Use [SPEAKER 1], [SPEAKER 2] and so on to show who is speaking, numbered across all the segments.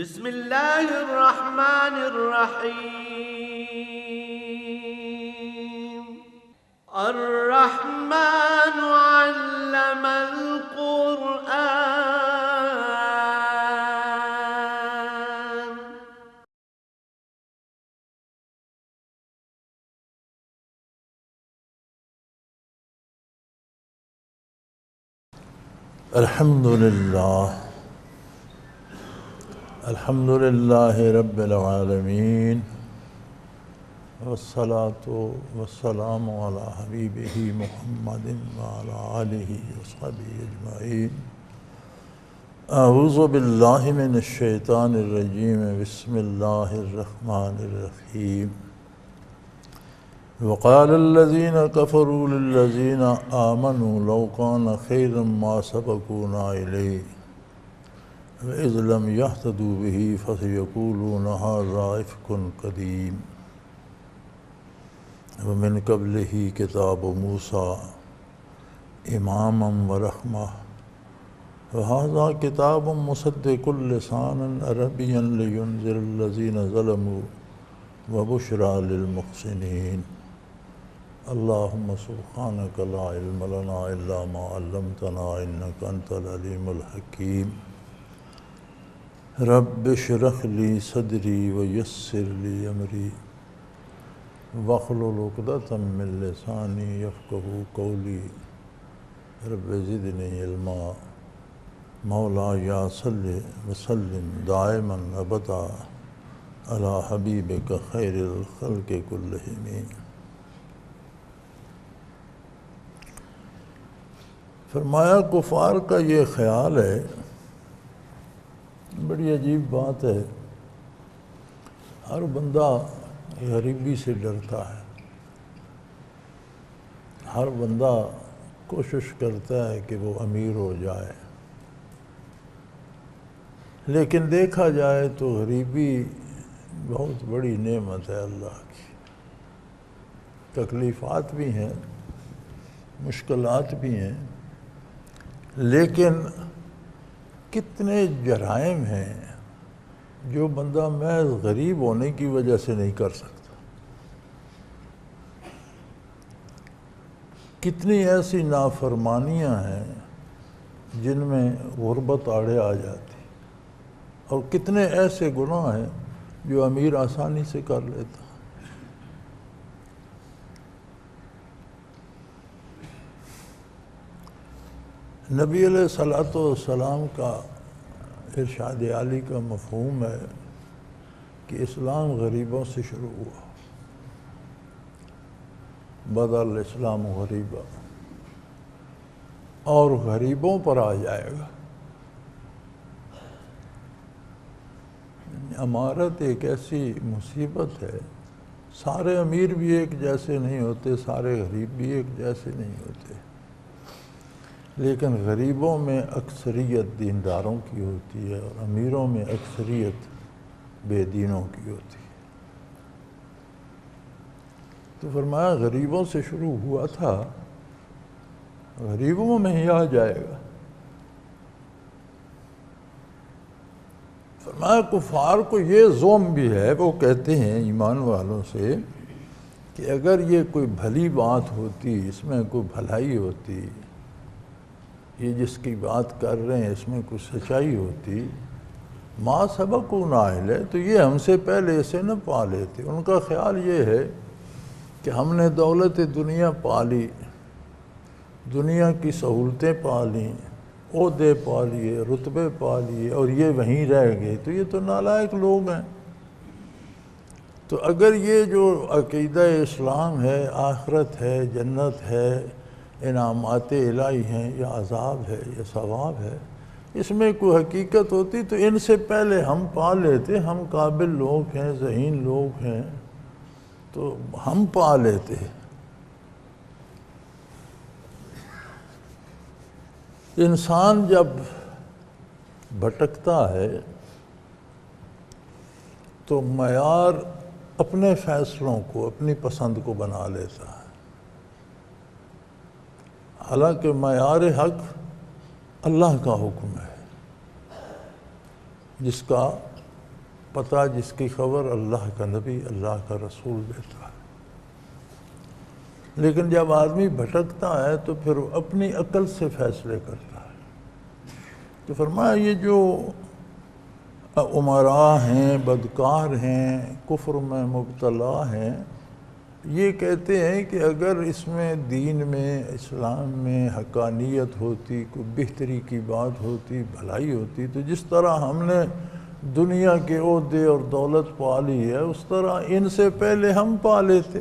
[SPEAKER 1] بسم اللہ الرحمن الرحیم الرحمن علم القرآن
[SPEAKER 2] الحمد للہ رب العالمین والصلاة والسلام علی حبیبہ محمد وعلی آلہ وصحبہ اجمعین۔ اعوذ باللہ من الشیطان الرجیم، بسم اللہ الرحمن الرحیم۔ وقال الذین کفروا للذین آمنوا لو کان خیرا ما سبقونا الیہ وَإِذْ لَمْ يَهْتَدُوا بِهِ فَسَيَقُولُونَ هَذَا إِفْكٌ قَدِيمٌ وَمِنْ قَبْلِهِ كِتَابُ مُوسَىٰ إِمَامًا وَرَحْمَةً وَهَذَا كِتَابٌ مُصَدِّقٌ لِسَانًا عَرَبِيًّا لِيُنذِرَ الَّذِينَ ظَلَمُوا وَبُشْرَىٰ لِلْمُحْسِنِينَ۔ اللهم سبحانك لا علم لنا إلا ما علمتنا إنك أنت العليم الحكيم۔ رب اشرح لي صدري ويسر لي أمري واحلل عقدة من لساني يفقهوا قولي رب زدني علما۔ مولاي صل وسلم دائما أبدا على حبيبك خير الخلق كلهم۔ فرمایا کفار کا یہ خیال ہے، بڑی عجیب بات ہے، ہر بندہ غریبی سے ڈرتا ہے، ہر بندہ کوشش کرتا ہے کہ وہ امیر ہو جائے، لیکن دیکھا جائے تو غریبی بہت بڑی نعمت ہے اللہ کی۔ تکلیفات بھی ہیں، مشکلات بھی ہیں، لیکن کتنے جرائم ہیں جو بندہ محض غریب ہونے کی وجہ سے نہیں کر سکتا، کتنی ایسی نافرمانیاں ہیں جن میں غربت آڑے آ جاتی، اور کتنے ایسے گناہ ہیں جو امیر آسانی سے کر لیتا۔ نبی علیہ السلام کا ارشاد عالی کا مفہوم ہے کہ اسلام غریبوں سے شروع ہوا، بدأ الاسلام غریبا، اور غریبوں پر آ جائے گا۔ امارت ایک ایسی مصیبت ہے، سارے امیر بھی ایک جیسے نہیں ہوتے، سارے غریب بھی ایک جیسے نہیں ہوتے، لیکن غریبوں میں اکثریت دینداروں کی ہوتی ہے اور امیروں میں اکثریت بے دینوں کی ہوتی ہے۔ تو فرمایا غریبوں سے شروع ہوا تھا، غریبوں میں ہی آ جائے گا۔ فرمایا کفار کو یہ زوم بھی ہے، وہ کہتے ہیں ایمان والوں سے کہ اگر یہ کوئی بھلی بات ہوتی، اس میں کوئی بھلائی ہوتی، یہ جس کی بات کر رہے ہیں اس میں کچھ سچائی ہوتی، ما سبقونا الیہ، تو یہ ہم سے پہلے اسے نہ پا لیتے۔ ان کا خیال یہ ہے کہ ہم نے دولت دنیا پا لی، دنیا کی سہولتیں پا لیں، عہدے پا لیے، رتبے پا لیے، اور یہ وہیں رہ گئے، تو یہ تو نالائق لوگ ہیں۔ تو اگر یہ جو عقیدہ اسلام ہے، آخرت ہے، جنت ہے، انعامات الہی ہیں، یا عذاب ہے یا ثواب ہے، اس میں کوئی حقیقت ہوتی تو ان سے پہلے ہم پا لیتے، ہم قابل لوگ ہیں، ذہین لوگ ہیں، تو ہم پا لیتے۔ انسان جب بھٹکتا ہے تو معیار اپنے فیصلوں کو، اپنی پسند کو بنا لیتا ہے، حالانکہ معیار حق اللہ کا حکم ہے، جس کا پتہ جس کی خبر اللہ کا نبی اللہ کا رسول دیتا ہے۔ لیکن جب آدمی بھٹکتا ہے تو پھر وہ اپنی عقل سے فیصلے کرتا ہے۔ تو فرمایا یہ جو امراء ہیں، بدکار ہیں، کفر میں مبتلا ہیں، یہ کہتے ہیں کہ اگر اس میں دین میں، اسلام میں حقانیت ہوتی، کوئی بہتری کی بات ہوتی، بھلائی ہوتی، تو جس طرح ہم نے دنیا کے عہدے اور دولت پا لی ہے اس طرح ان سے پہلے ہم پا لیتے۔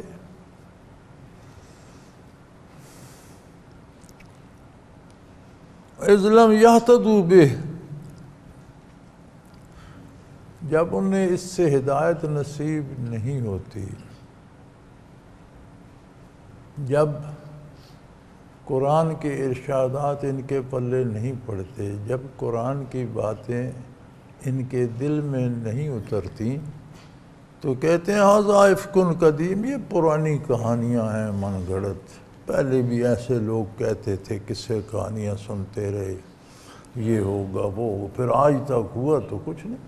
[SPEAKER 2] اذ لم یہتدوا بہ، جب انہیں اس سے ہدایت نصیب نہیں ہوتی، جب قرآن کے ارشادات ان کے پلے نہیں پڑتے، جب قرآن کی باتیں ان کے دل میں نہیں اترتی، تو کہتے ہیں ھذا افک قدیم، یہ پرانی کہانیاں ہیں من گھڑت، پہلے بھی ایسے لوگ کہتے تھے، قصے کہانیاں سنتے رہے، یہ ہوگا وہ ہوگا، پھر آج تک ہوا تو کچھ نہیں۔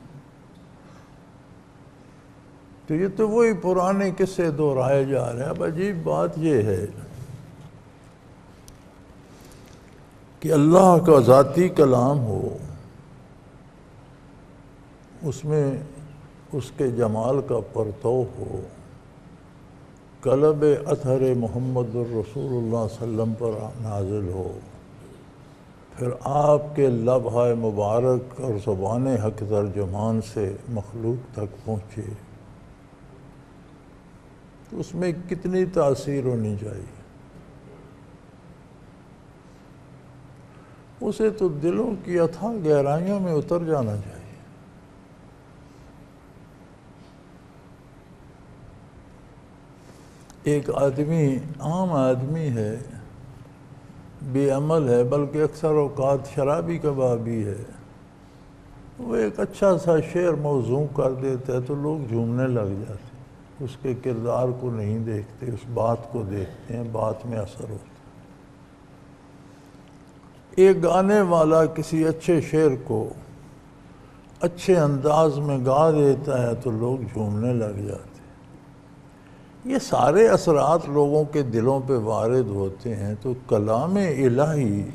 [SPEAKER 2] تو یہ تو وہی پرانے قصے دہرائے جا رہے ہیں۔ اب عجیب بات یہ ہے کہ اللہ کا ذاتی کلام ہو، اس میں اس کے جمال کا پرتو ہو، قلب اطہر محمد الرسول اللہ صلی اللہ علیہ وسلم پر نازل ہو، پھر آپ کے لبہ مبارک اور زبان حق ترجمان سے مخلوق تک پہنچے، تو اس میں کتنی تاثیر ہونی چاہیے؟ اسے تو دلوں کی اتھاہ گہرائیوں میں اتر جانا چاہیے۔ ایک آدمی، عام آدمی ہے، بے عمل ہے، بلکہ اکثر اوقات شرابی کبابی ہے، وہ ایک اچھا سا شعر موزوں کر دیتا ہے تو لوگ جھومنے لگ جاتے ہیں، اس کے کردار کو نہیں دیکھتے، اس بات کو دیکھتے ہیں، بات میں اثر ہوتا ہے۔ ایک گانے والا کسی اچھے شعر کو اچھے انداز میں گا دیتا ہے تو لوگ جھومنے لگ جاتے ہیں۔ یہ سارے اثرات لوگوں کے دلوں پہ وارد ہوتے ہیں، تو کلام الہی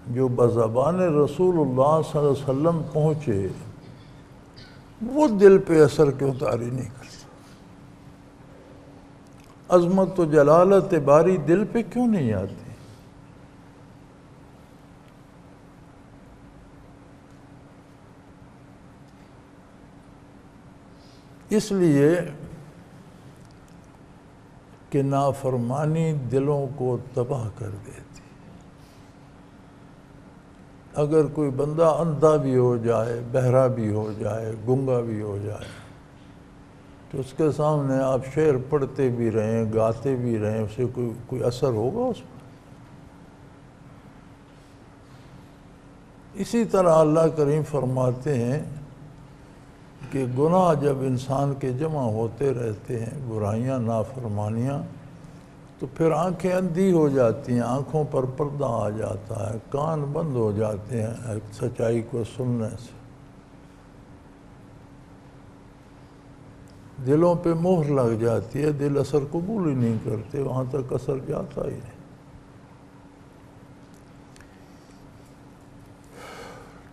[SPEAKER 2] جو بزبان رسول اللہ صلی اللہ علیہ وسلم پہنچے، وہ دل پہ اثر کیوں طاری نہیں کرتا؟ عظمت و جلالت باری دل پہ کیوں نہیں آتی؟ اس لیے کہ نافرمانی دلوں کو تباہ کر دیتی۔ اگر کوئی بندہ اندھا بھی ہو جائے، بہرا بھی ہو جائے، گنگا بھی ہو جائے، تو اس کے سامنے آپ شعر پڑھتے بھی رہیں، گاتے بھی رہیں، اسے کوئی اثر ہوگا اس پر؟ اسی طرح اللہ کریم فرماتے ہیں کہ گناہ جب انسان کے جمع ہوتے رہتے ہیں، برائیاں، نافرمانیاں، تو پھر آنکھیں اندھی ہو جاتی ہیں، آنکھوں پر پردہ آ جاتا ہے، کان بند ہو جاتے ہیں سچائی کو سننے سے، دلوں پہ مہر لگ جاتی ہے، دل اثر قبول ہی نہیں کرتے، وہاں تک اثر جاتا ہی نہیں۔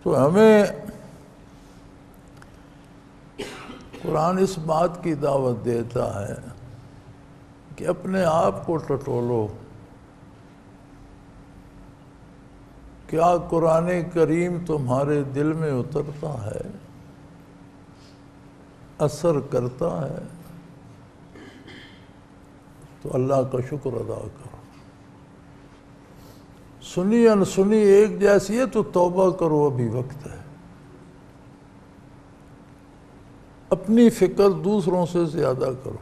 [SPEAKER 2] تو ہمیں قرآن اس بات کی دعوت دیتا ہے کہ اپنے آپ کو ٹٹولو۔ کیا قرآن کریم تمہارے دل میں اترتا ہے، اثر کرتا ہے؟ تو اللہ کا شکر ادا کرو۔ سنی انسنی ایک جیسی ہے تو توبہ کرو، ابھی وقت ہے۔ اپنی فکر دوسروں سے زیادہ کرو۔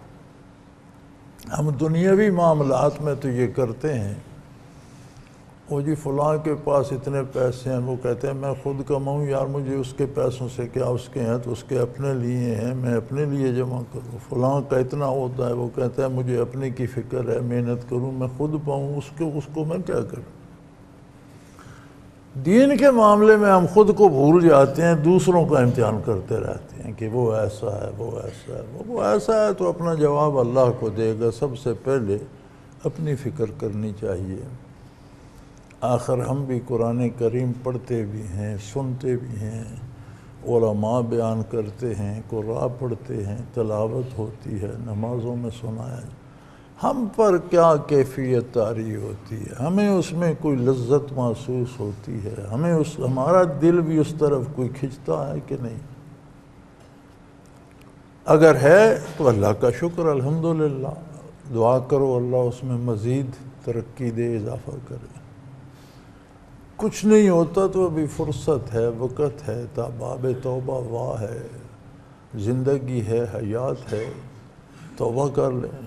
[SPEAKER 2] ہم دنیاوی معاملات میں تو یہ کرتے ہیں، وہ جی فلاں کے پاس اتنے پیسے ہیں، وہ کہتے ہیں میں خود کماؤں، یار مجھے اس کے پیسوں سے کیا، اس کے ہیں تو اس کے اپنے لیے ہیں، میں اپنے لیے جمع کروں۔ فلاں کا اتنا ہوتا ہے، وہ کہتا ہے مجھے اپنے کی فکر ہے، محنت کروں، میں خود پاؤں، اس کو میں کیا کروں؟ دین کے معاملے میں ہم خود کو بھول جاتے ہیں، دوسروں کا امتحان کرتے رہتے ہیں کہ وہ ایسا ہے، وہ ایسا ہے، وہ ایسا ہے تو اپنا جواب اللہ کو دے گا۔ سب سے پہلے اپنی فکر کرنی چاہیے۔ آخر ہم بھی قرآن کریم پڑھتے بھی ہیں، سنتے بھی ہیں، علماء بیان کرتے ہیں، قرآن پڑھتے ہیں، تلاوت ہوتی ہے، نمازوں میں سنایا ہے۔ ہم پر کیا کیفیت طاری ہوتی ہے؟ ہمیں اس میں کوئی لذت محسوس ہوتی ہے؟ ہمارا دل بھی اس طرف کوئی کھنچتا ہے کہ نہیں؟ اگر ہے تو اللہ کا شکر، الحمدللہ، دعا کرو اللہ اس میں مزید ترقی دے، اضافہ کرے۔ کچھ نہیں ہوتا تو ابھی فرصت ہے، وقت ہے، باب توبہ واہ ہے، زندگی ہے، حیات ہے، توبہ کر لیں۔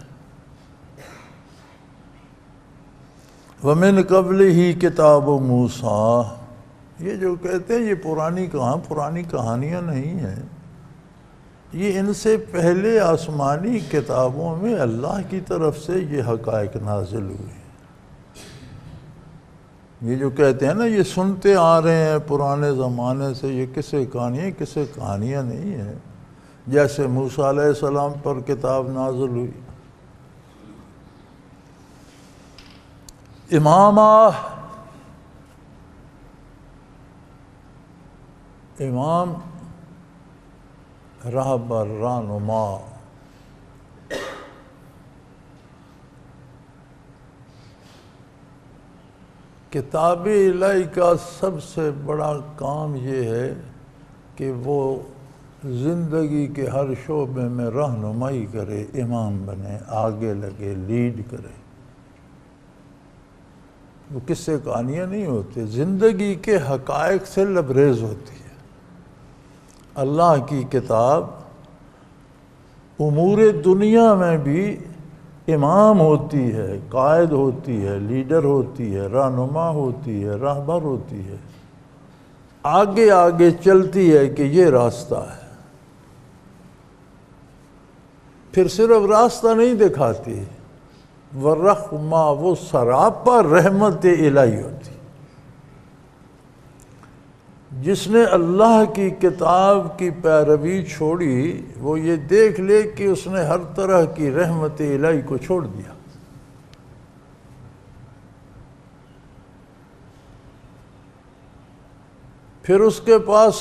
[SPEAKER 2] وَمِن قَبْلِهِ کتاب موسیٰ، یہ جو کہتے ہیں یہ پرانی کہانیاں نہیں ہیں، یہ ان سے پہلے آسمانی کتابوں میں اللہ کی طرف سے یہ حقائق نازل ہوئے ہیں۔ یہ جو کہتے ہیں نا یہ سنتے آ رہے ہیں پرانے زمانے سے، یہ کسے کہانیاں نہیں ہیں۔ جیسے موسیٰ علیہ السلام پر کتاب نازل ہوئی، امام رہبر رہنما، کتاب الہی کا سب سے بڑا کام یہ ہے کہ وہ زندگی کے ہر شعبے میں رہنمائی کرے، امام بنے، آگے لگے، لیڈ کرے۔ وہ کس سے کہانیاں نہیں ہوتی، زندگی کے حقائق سے لبریز ہوتی ہے۔ اللہ کی کتاب امور دنیا میں بھی امام ہوتی ہے، قائد ہوتی ہے، لیڈر ہوتی ہے، رہنما ہوتی ہے، راہبر ہوتی ہے، آگے آگے چلتی ہے کہ یہ راستہ ہے۔ پھر صرف راستہ نہیں دکھاتی، ورحمہ، وہ سراپا رحمت الہی ہوتی۔ جس نے اللہ کی کتاب کی پیروی چھوڑی وہ یہ دیکھ لے کہ اس نے ہر طرح کی رحمت الہی کو چھوڑ دیا۔ پھر اس کے پاس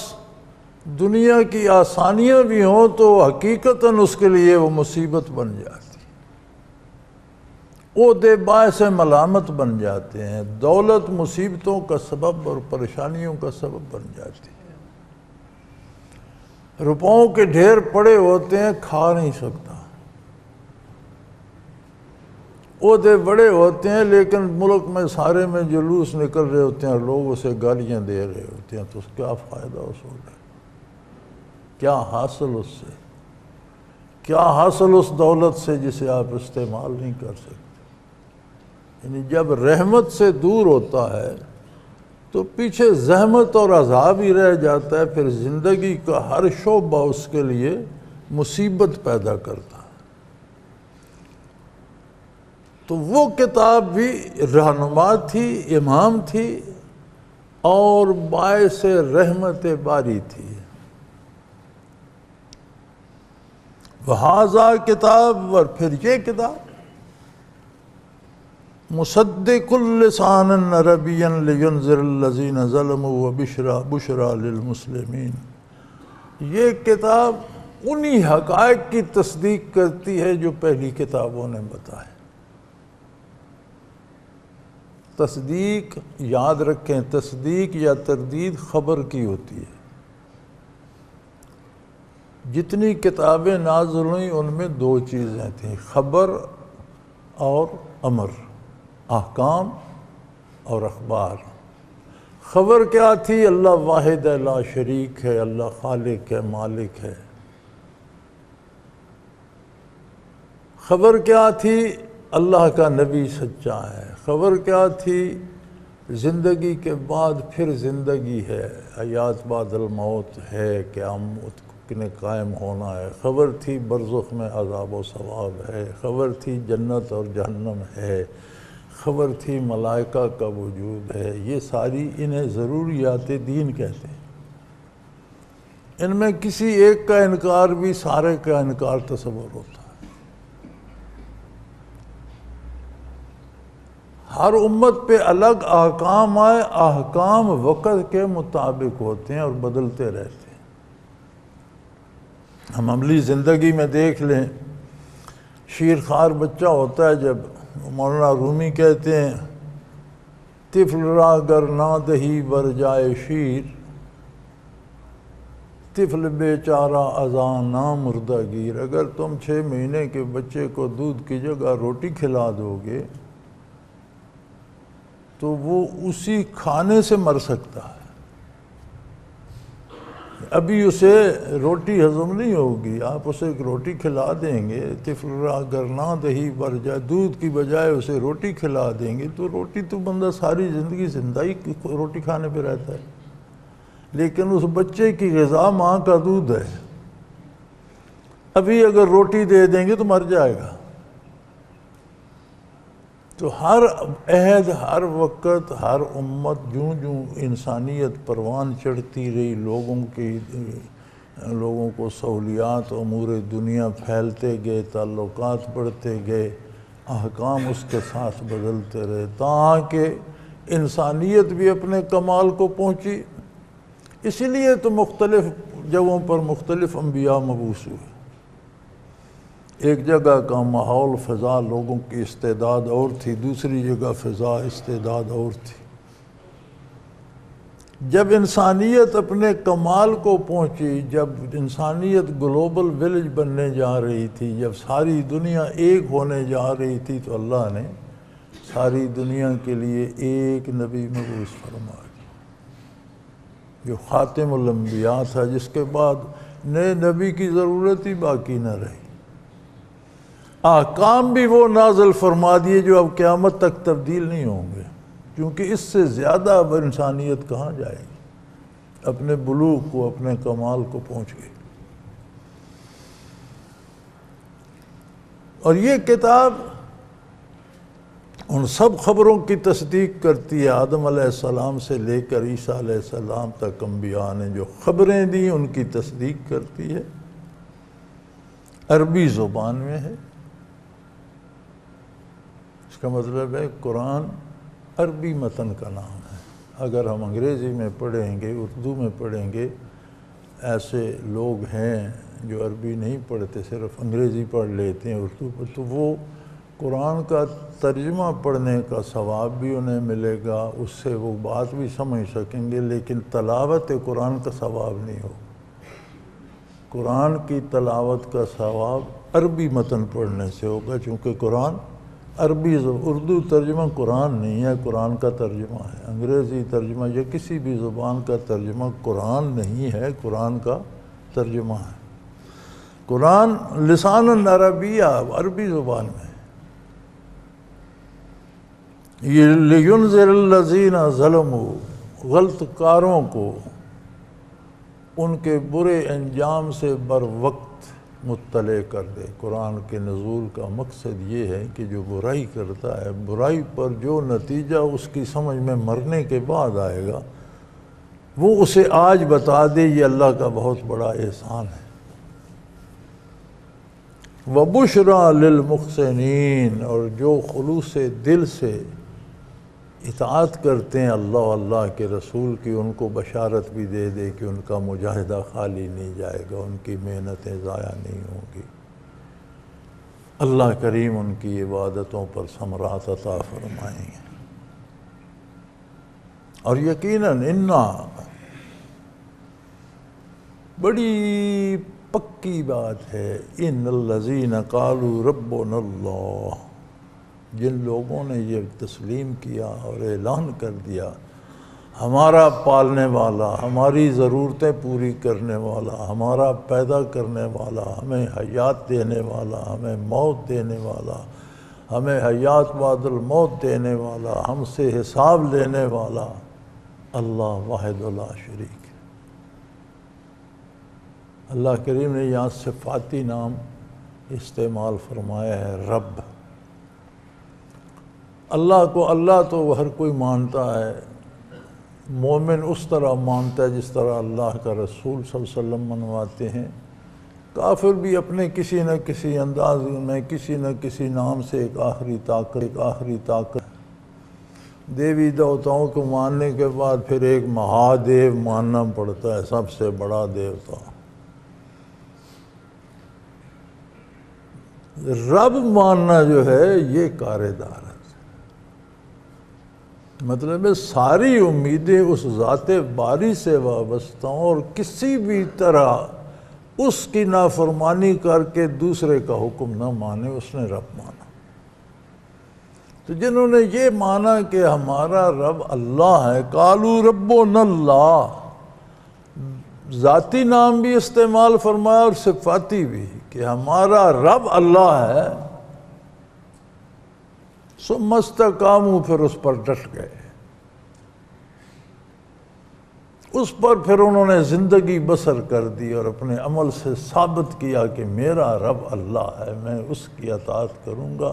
[SPEAKER 2] دنیا کی آسانیاں بھی ہوں تو حقیقتاً اس کے لیے وہ مصیبت بن جاتی، عہدے باعث ملامت بن جاتے ہیں، دولت مصیبتوں کا سبب اور پریشانیوں کا سبب بن جاتی ہے۔ روپوں کے ڈھیر پڑے ہوتے ہیں، کھا نہیں سکتا، عہدے بڑے ہوتے ہیں لیکن ملک میں سارے میں جلوس نکل رہے ہوتے ہیں، لوگ اسے گالیاں دے رہے ہوتے ہیں، تو اس کیا فائدہ اس عہدے، کیا حاصل اس سے، کیا حاصل اس دولت سے جسے آپ استعمال نہیں کر سکتے۔ یعنی جب رحمت سے دور ہوتا ہے تو پیچھے زحمت اور عذاب ہی رہ جاتا ہے، پھر زندگی کا ہر شعبہ اس کے لیے مصیبت پیدا کرتا ہے۔ تو وہ کتاب بھی رہنما تھی، امام تھی اور باعث رحمت باری تھی۔ وہذا کتاب، اور پھر یہ کتاب مصدق لسانا عربیا لینذر الذین ظلموا وبشرا للمسلمین، یہ کتاب انہی حقائق کی تصدیق کرتی ہے جو پہلی کتابوں نے بتائے۔ تصدیق یاد رکھیں، تصدیق یا تردید خبر کی ہوتی ہے۔ جتنی کتابیں نازل ہوئیں ان میں دو چیزیں تھیں، خبر اور امر، احکام اور اخبار۔ خبر کیا تھی؟ اللہ واحد ہے، لا شریک ہے، اللہ خالق ہے، مالک ہے۔ خبر کیا تھی؟ اللہ کا نبی سچا ہے۔ خبر کیا تھی؟ زندگی کے بعد پھر زندگی ہے، حیات بعد الموت ہے، قیامت نے قائم ہونا ہے۔ خبر تھی برزخ میں عذاب و ثواب ہے۔ خبر تھی جنت اور جہنم ہے۔ خبر تھی ملائکہ کا وجود ہے، یہ ساری انہیں ضروریات دین کہتے ہیں۔ ان میں کسی ایک کا انکار بھی سارے کا انکار تصور ہوتا ہے۔ ہر امت پہ الگ احکام آئے، احکام وقت کے مطابق ہوتے ہیں اور بدلتے رہتے ہیں۔ ہم عملی زندگی میں دیکھ لیں، شیر خوار بچہ ہوتا ہے جب، مولانا رومی کہتے ہیں طفل را گر نہ دہی بر جائے شیر، طفل بیچارہ ازاں نہ مردہ گیر۔ اگر تم 6 مہینے کے بچے کو دودھ کی جگہ روٹی کھلا دو گے تو وہ اسی کھانے سے مر سکتا ہے، ابھی اسے روٹی ہضم نہیں ہوگی، آپ اسے ایک روٹی کھلا دیں گے، طفل را گر نہ دہی بر جائے، دودھ کی بجائے اسے روٹی کھلا دیں گے تو روٹی تو بندہ ساری زندگی زندہ ہی روٹی کھانے پہ رہتا ہے، لیکن اس بچے کی غذا ماں کا دودھ ہے، ابھی اگر روٹی دے دیں گے تو مر جائے گا۔ تو ہر عہد، ہر وقت، ہر امت جوں جوں انسانیت پروان چڑھتی رہی، لوگوں کو سہولیات امور دنیا پھیلتے گئے، تعلقات بڑھتے گئے، احکام اس کے ساتھ بدلتے رہے، تاکہ انسانیت بھی اپنے کمال کو پہنچی۔ اسی لیے تو مختلف جگہوں پر مختلف انبیاء مبعوث ہوئے۔ ایک جگہ کا ماحول، فضا، لوگوں کی استعداد اور تھی، دوسری جگہ فضا، استعداد اور تھی۔ جب انسانیت اپنے کمال کو پہنچی، جب انسانیت گلوبل ولیج بننے جا رہی تھی، جب ساری دنیا ایک ہونے جا رہی تھی، تو اللہ نے ساری دنیا کے لیے ایک نبی مبعوث فرمایا جو خاتم الانبیاء تھا، جس کے بعد نئے نبی کی ضرورت ہی باقی نہ رہی۔ احکام بھی وہ نازل فرما دیے جو اب قیامت تک تبدیل نہیں ہوں گے، کیونکہ اس سے زیادہ اب انسانیت کہاں جائے گی، اپنے بلوغ کو، اپنے کمال کو پہنچ گئی۔ اور یہ کتاب ان سب خبروں کی تصدیق کرتی ہے، آدم علیہ السلام سے لے کر عیسیٰ علیہ السلام تک انبیاء نے جو خبریں دیں ان کی تصدیق کرتی ہے، عربی زبان میں ہے۔ اس کا مطلب ہے قرآن عربی متن کا نام ہے۔ اگر ہم انگریزی میں پڑھیں گے، اردو میں پڑھیں گے، ایسے لوگ ہیں جو عربی نہیں پڑھتے، صرف انگریزی پڑھ لیتے ہیں اردو پر، تو وہ قرآن کا ترجمہ پڑھنے کا ثواب بھی انہیں ملے گا، اس سے وہ بات بھی سمجھ سکیں گے، لیکن تلاوت قرآن کا ثواب نہیں ہوگا۔ قرآن کی تلاوت کا ثواب عربی متن پڑھنے سے ہوگا، چونکہ قرآن عربی، اردو ترجمہ قرآن نہیں ہے، قرآن کا ترجمہ ہے۔ انگریزی ترجمہ یا کسی بھی زبان کا ترجمہ قرآن نہیں ہے، قرآن کا ترجمہ ہے۔ قرآن لسان عربیہ، عربی زبان میں۔ یہ لِيُنذِرَ الَّذِينَ ظَلَمُوا، غلط کاروں کو ان کے برے انجام سے بر وقت مطلع کر دے۔ قرآن کے نزول کا مقصد یہ ہے کہ جو برائی کرتا ہے، برائی پر جو نتیجہ اس کی سمجھ میں مرنے کے بعد آئے گا، وہ اسے آج بتا دے۔ یہ اللہ کا بہت بڑا احسان ہے۔ وَبُشْرَى لِلْمُحْسِنِينَ، اور جو خلوص دل سے اطاعت کرتے ہیں اللہ کے رسول کی، ان کو بشارت بھی دے دے کہ ان کا مجاہدہ خالی نہیں جائے گا، ان کی محنتیں ضائع نہیں ہوں گی۔ اللہ کریم ان کی عبادتوں پر ثمرات عطا فرمائیں گے۔ اور یقیناً بڑی پکی بات ہے، ان الذین قالوا ربنا اللہ، جن لوگوں نے یہ تسلیم کیا اور اعلان کر دیا ہمارا پالنے والا، ہماری ضرورتیں پوری کرنے والا، ہمارا پیدا کرنے والا، ہمیں حیات دینے والا، ہمیں موت دینے والا، ہمیں حیات بعد الموت دینے والا، ہم سے حساب لینے والا اللہ واحد لا شریک۔ اللہ کریم نے یہاں صفاتی نام استعمال فرمایا ہے، رب۔ اللہ کو اللہ تو ہر کوئی مانتا ہے، مومن اس طرح مانتا ہے جس طرح اللہ کا رسول صلی اللہ علیہ وسلم منواتے ہیں۔ کافر بھی اپنے کسی نہ کسی انداز میں کسی نہ کسی نام سے ایک آخری طاقت دیوی دیوتاؤں کو ماننے کے بعد پھر ایک مہادیو ماننا پڑتا ہے، سب سے بڑا دیوتا۔ رب ماننا جو ہے یہ کاردار ہے، مطلب ہے ساری امیدیں اس ذات باری سے وابستہ ہوں اور کسی بھی طرح اس کی نافرمانی کر کے دوسرے کا حکم نہ مانے، اس نے رب مانا۔ تو جنہوں نے یہ مانا کہ ہمارا رب اللہ ہے، قالوا ربنا اللہ، ذاتی نام بھی استعمال فرمایا اور صفاتی بھی کہ ہمارا رب اللہ ہے، ثم استقاموا، پھر اس پر ڈٹ گئے، اس پر پھر انہوں نے زندگی بسر کر دی اور اپنے عمل سے ثابت کیا کہ میرا رب اللہ ہے، میں اس کی اطاعت کروں گا،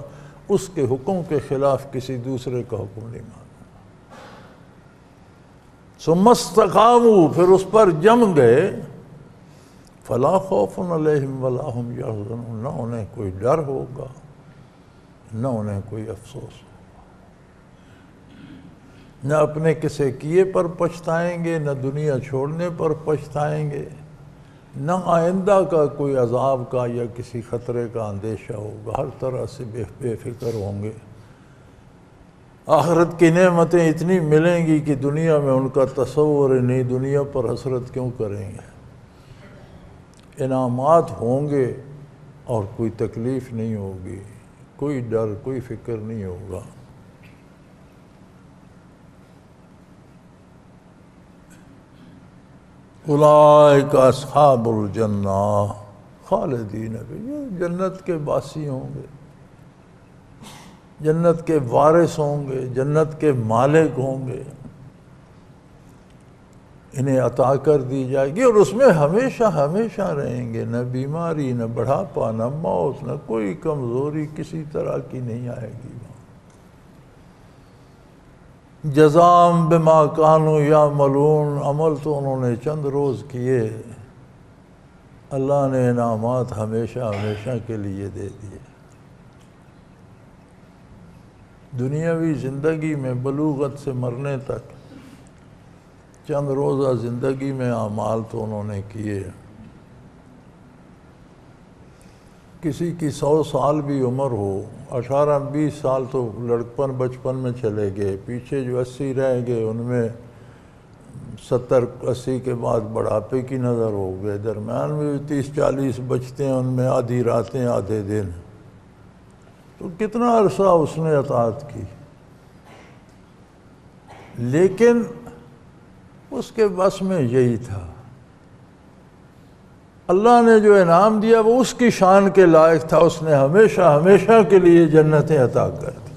[SPEAKER 2] اس کے حکم کے خلاف کسی دوسرے کا حکم نہیں مانوں گا۔ ثم استقاموا، پھر اس پر جم گئے، فلا خوف علیہم ولا هم یحزنون، نہ انہیں کوئی ڈر ہوگا نہ انہیں کوئی افسوس ہوگا، نہ اپنے کسے کیے پر پچھتائیں گے، نہ دنیا چھوڑنے پر پچھتائیں گے، نہ آئندہ کا کوئی عذاب کا یا کسی خطرے کا اندیشہ ہوگا، ہر طرح سے بے فکر ہوں گے۔ آخرت کی نعمتیں اتنی ملیں گی کہ دنیا میں ان کا تصور نہیں، دنیا پر حسرت کیوں کریں گے۔ انعامات ہوں گے اور کوئی تکلیف نہیں ہوگی، کوئی ڈر کوئی فکر نہیں ہوگا۔ اولئک اصحاب الجنہ خالدین فیہا، یہ جنت کے باسی ہوں گے، جنت کے وارث ہوں گے، جنت کے مالک ہوں گے، انہیں عطا کر دی جائے گی اور اس میں ہمیشہ ہمیشہ رہیں گے، نہ بیماری نہ بڑھاپا نہ موت نہ کوئی کمزوری کسی طرح کی نہیں آئے گی۔ جزاء بما کانوا یعملون، عمل تو انہوں نے چند روز کیے، اللہ نے انعامات ہمیشہ ہمیشہ کے لیے دے دیے۔ دنیاوی زندگی میں بلوغت سے مرنے تک چند روزہ زندگی میں اعمال تو انہوں نے کیے، کسی کی 100 سال بھی عمر ہو، 18-20 سال تو لڑکپن بچپن میں چلے گئے، پیچھے جو 80 رہ گئے ان میں 70-80 کے بعد بڑھاپے کی نظر ہو گئے، درمیان میں 30-40 بچتے ہیں، ان میں آدھی راتیں آدھے دن، تو کتنا عرصہ اس نے اطاعت کی، لیکن اس کے بس میں یہی تھا، اللہ نے جو انعام دیا وہ اس کی شان کے لائق تھا، اس نے ہمیشہ ہمیشہ کے لیے جنتیں عطا کر دی،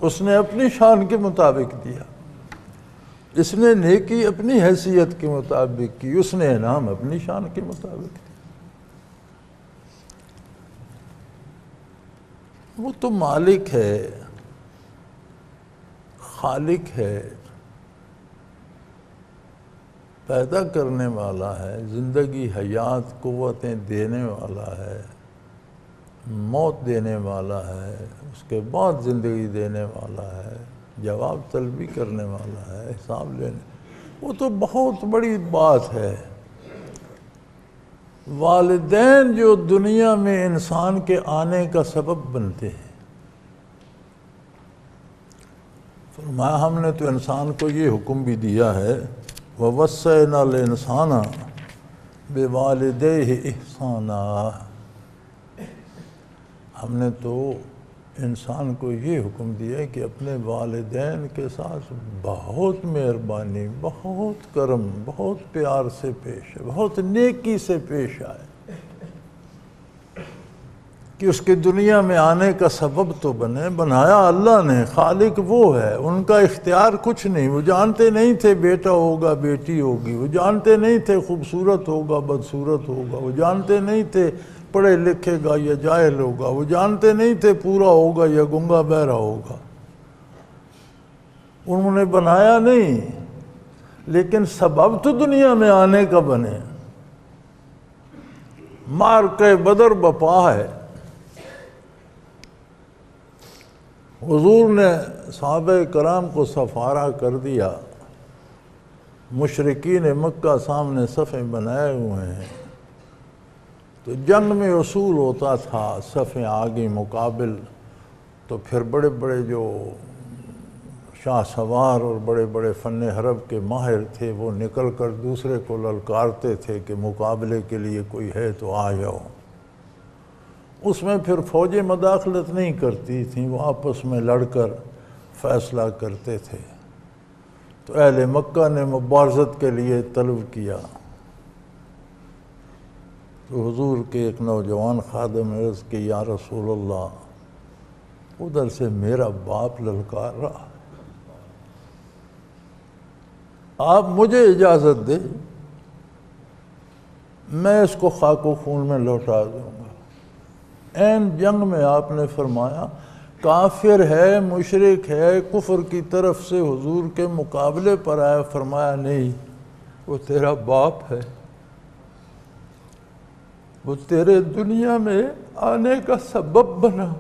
[SPEAKER 2] اس نے اپنی شان کے مطابق دیا، اس نے نیکی اپنی حیثیت کے مطابق کی، اس نے انعام اپنی شان کے مطابق دیا۔ وہ تو مالک ہے، خالق ہے، پیدا کرنے والا ہے، زندگی حیات قوتیں دینے والا ہے، موت دینے والا ہے، اس کے بعد زندگی دینے والا ہے، جواب طلبی کرنے والا ہے، حساب لینے، وہ تو بہت بڑی بات ہے۔ والدین جو دنیا میں انسان کے آنے کا سبب بنتے ہیں، فرمایا ہم نے تو انسان کو یہ حکم بھی دیا ہے وَوَصَّيْنَا الْإِنسَانَ بِوَالِدَيْهِ إِحْسَانًا، ہم نے تو انسان کو یہ حکم دیا ہے کہ اپنے والدین کے ساتھ بہت مہربانی، بہت کرم، بہت پیار سے پیش ہے، بہت نیکی سے پیش آئے۔ کہ اس کے دنیا میں آنے کا سبب تو بنے، بنایا اللہ نے، خالق وہ ہے، ان کا اختیار کچھ نہیں۔ وہ جانتے نہیں تھے بیٹا ہوگا بیٹی ہوگی، وہ جانتے نہیں تھے خوبصورت ہوگا بدصورت ہوگا، وہ جانتے نہیں تھے پڑھے لکھے گا یا جاہل ہوگا، وہ جانتے نہیں تھے پورا ہوگا یا گنگا بہرا ہوگا۔ انہوں نے بنایا نہیں، لیکن سبب تو دنیا میں آنے کا بنے۔ معرکہ بدر بپا ہے۔ حضور نے صحابہ کرام کو سفارہ کر دیا، مشرکین مکہ سامنے صفیں بنائے ہوئے ہیں، تو جنگ میں اصول ہوتا تھا صفیں آگے مقابل، تو پھر بڑے بڑے جو شاہ سوار اور بڑے بڑے فن حرب کے ماہر تھے وہ نکل کر دوسرے کو للکارتے تھے کہ مقابلے کے لیے کوئی ہے تو آ جاؤ۔ اس میں پھر فوجیں مداخلت نہیں کرتی تھیں، وہ آپس میں لڑ کر فیصلہ کرتے تھے۔ تو اہل مکہ نے مبارزت کے لیے طلب کیا، تو حضور کے ایک نوجوان خادم نے عرض کی یا رسول اللہ ادھر سے میرا باپ للکار رہا، آپ مجھے اجازت دے، میں اس کو خاک و خون میں لوٹا دوں گا۔ این جنگ میں آپ نے فرمایا کافر ہے، مشرک ہے، کفر کی طرف سے حضور کے مقابلے پر آیا، فرمایا نہیں، وہ تیرا باپ ہے، وہ تیرے دنیا میں آنے کا سبب بنا،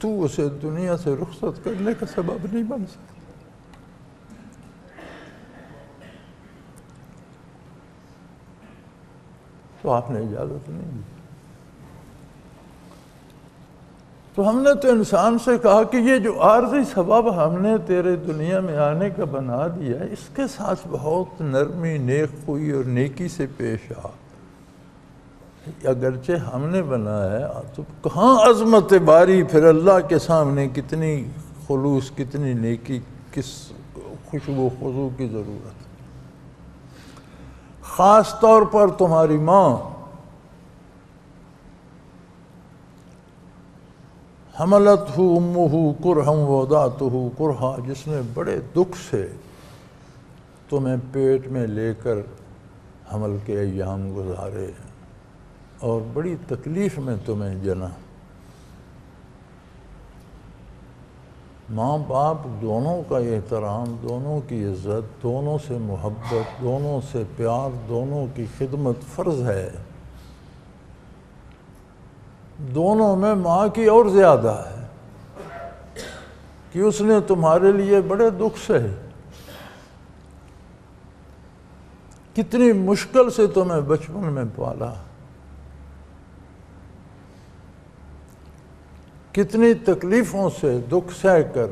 [SPEAKER 2] تو اسے دنیا سے رخصت کرنے کا سبب نہیں بن سکتا۔ تو آپ نے اجازت نہیں دی۔ تو ہم نے تو انسان سے کہا کہ یہ جو عارضی سبب ہم نے تیرے دنیا میں آنے کا بنا دیا ہے، اس کے ساتھ بہت نرمی، نیک خوئی اور نیکی سے پیش آ۔ اگرچہ ہم نے بنایا ہے تو کہاں عظمت باری، پھر اللہ کے سامنے کتنی خلوص، کتنی نیکی، کس خوشبو خضوع کی ضرورت ہے۔ خاص طور پر تمہاری ماں حملتہ امہ کرہا ووضعتہ کرہا، جس نے بڑے دکھ سے تمہیں پیٹ میں لے کر حمل کے ایام گزارے اور بڑی تکلیف میں تمہیں جنا۔ ماں باپ دونوں کا احترام، دونوں کی عزت، دونوں سے محبت، دونوں سے پیار، دونوں کی خدمت فرض ہے۔ دونوں میں ماں کی اور زیادہ ہے کہ اس نے تمہارے لیے بڑے دکھ سے، کتنی مشکل سے تمہیں بچپن میں پالا، کتنی تکلیفوں سے دکھ سہ کر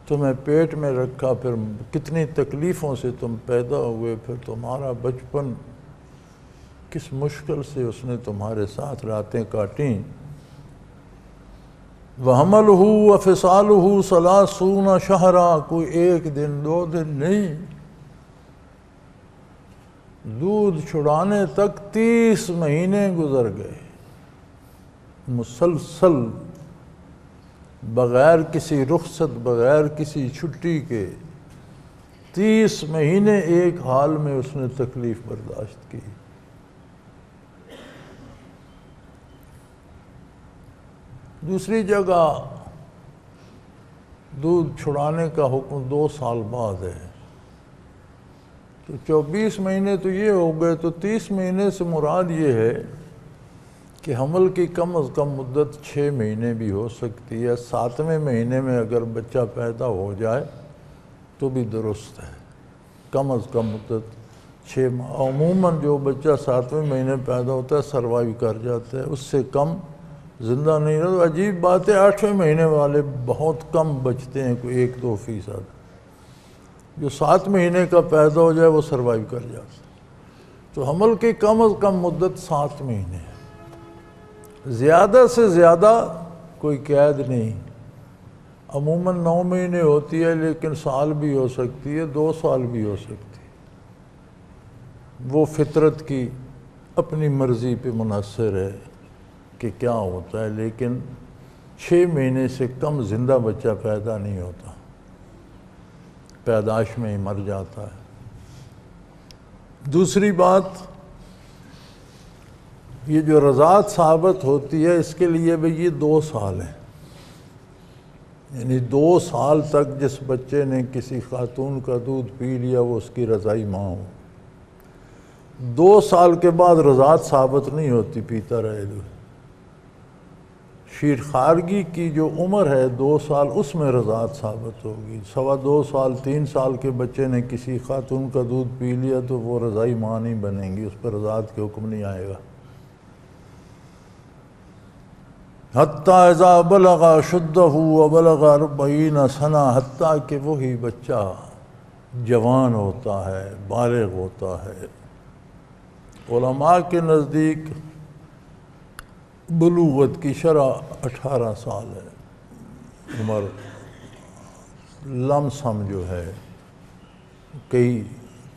[SPEAKER 2] تمہیں پیٹ میں رکھا، پھر کتنی تکلیفوں سے تم پیدا ہوئے، پھر تمہارا بچپن کس مشکل سے اس نے تمہارے ساتھ راتیں کاٹیں۔ وَحَمَلُهُ وَفِصَالُهُ ثَلَاثُونَ شَهْرًا، کوئی ایک دن دو دن نہیں، دودھ چھڑانے تک 30 مہینے گزر گئے، مسلسل، بغیر کسی رخصت، بغیر کسی چھٹی کے 30 مہینے ایک حال میں اس نے تکلیف برداشت کی۔ دوسری جگہ دودھ چھڑانے کا حکم 2 سال بعد ہے، تو 24 مہینے تو یہ ہو گئے، تو 30 مہینے سے مراد یہ ہے کہ حمل کی کم از کم مدت 6 مہینے بھی ہو سکتی ہے۔ 7ویں مہینے میں اگر بچہ پیدا ہو جائے تو بھی درست ہے، کم از کم مدت 6 ماہ۔ عموماً جو بچہ 7ویں مہینے پیدا ہوتا ہے سروائیو کر جاتا ہے، اس سے کم زندہ نہیں رہتا۔ عجیب بات ہے 8ویں مہینے والے بہت کم بچتے ہیں، کوئی 1-2%۔ جو 7 مہینے کا پیدا ہو جائے وہ سروائیو کر جاتا ہے۔ تو حمل کی کم از کم مدت 7 مہینے ہے، زیادہ سے زیادہ کوئی قید نہیں۔ عموماً 9 مہینے ہوتی ہے، لیکن سال بھی ہو سکتی ہے، 2 سال بھی ہو سکتی ہے۔ وہ فطرت کی اپنی مرضی پہ منحصر ہے کہ کیا ہوتا ہے، لیکن 6 مہینے سے کم زندہ بچہ پیدا نہیں ہوتا، پیدائش میں ہی مر جاتا ہے۔ دوسری بات، یہ جو رضاعت ثابت ہوتی ہے اس کے لیے بھی یہ 2 سال ہیں، یعنی 2 سال تک جس بچے نے کسی خاتون کا دودھ پی لیا وہ اس کی رضائی ماں ہو۔ 2 سال کے بعد رضاعت ثابت نہیں ہوتی، پیتا رہے دودھ۔ شیر خارگی کی جو عمر ہے 2 سال، اس میں رضاعت ثابت ہوگی۔ 2.25 سال 3 سال کے بچے نے کسی خاتون کا دودھ پی لیا تو وہ رضائی ماں نہیں بنیں گی، اس پر رضاعت کے حکم نہیں آئے گا۔ حتیٰ اذا بلغ اشدہ وبلغ 40 سنہ، حتیٰ کہ وہی بچہ جوان ہوتا ہے، بالغ ہوتا ہے۔ علماء کے نزدیک بلوغت کی شرح 18 سال ہے عمر، لم سم جو ہے، کئی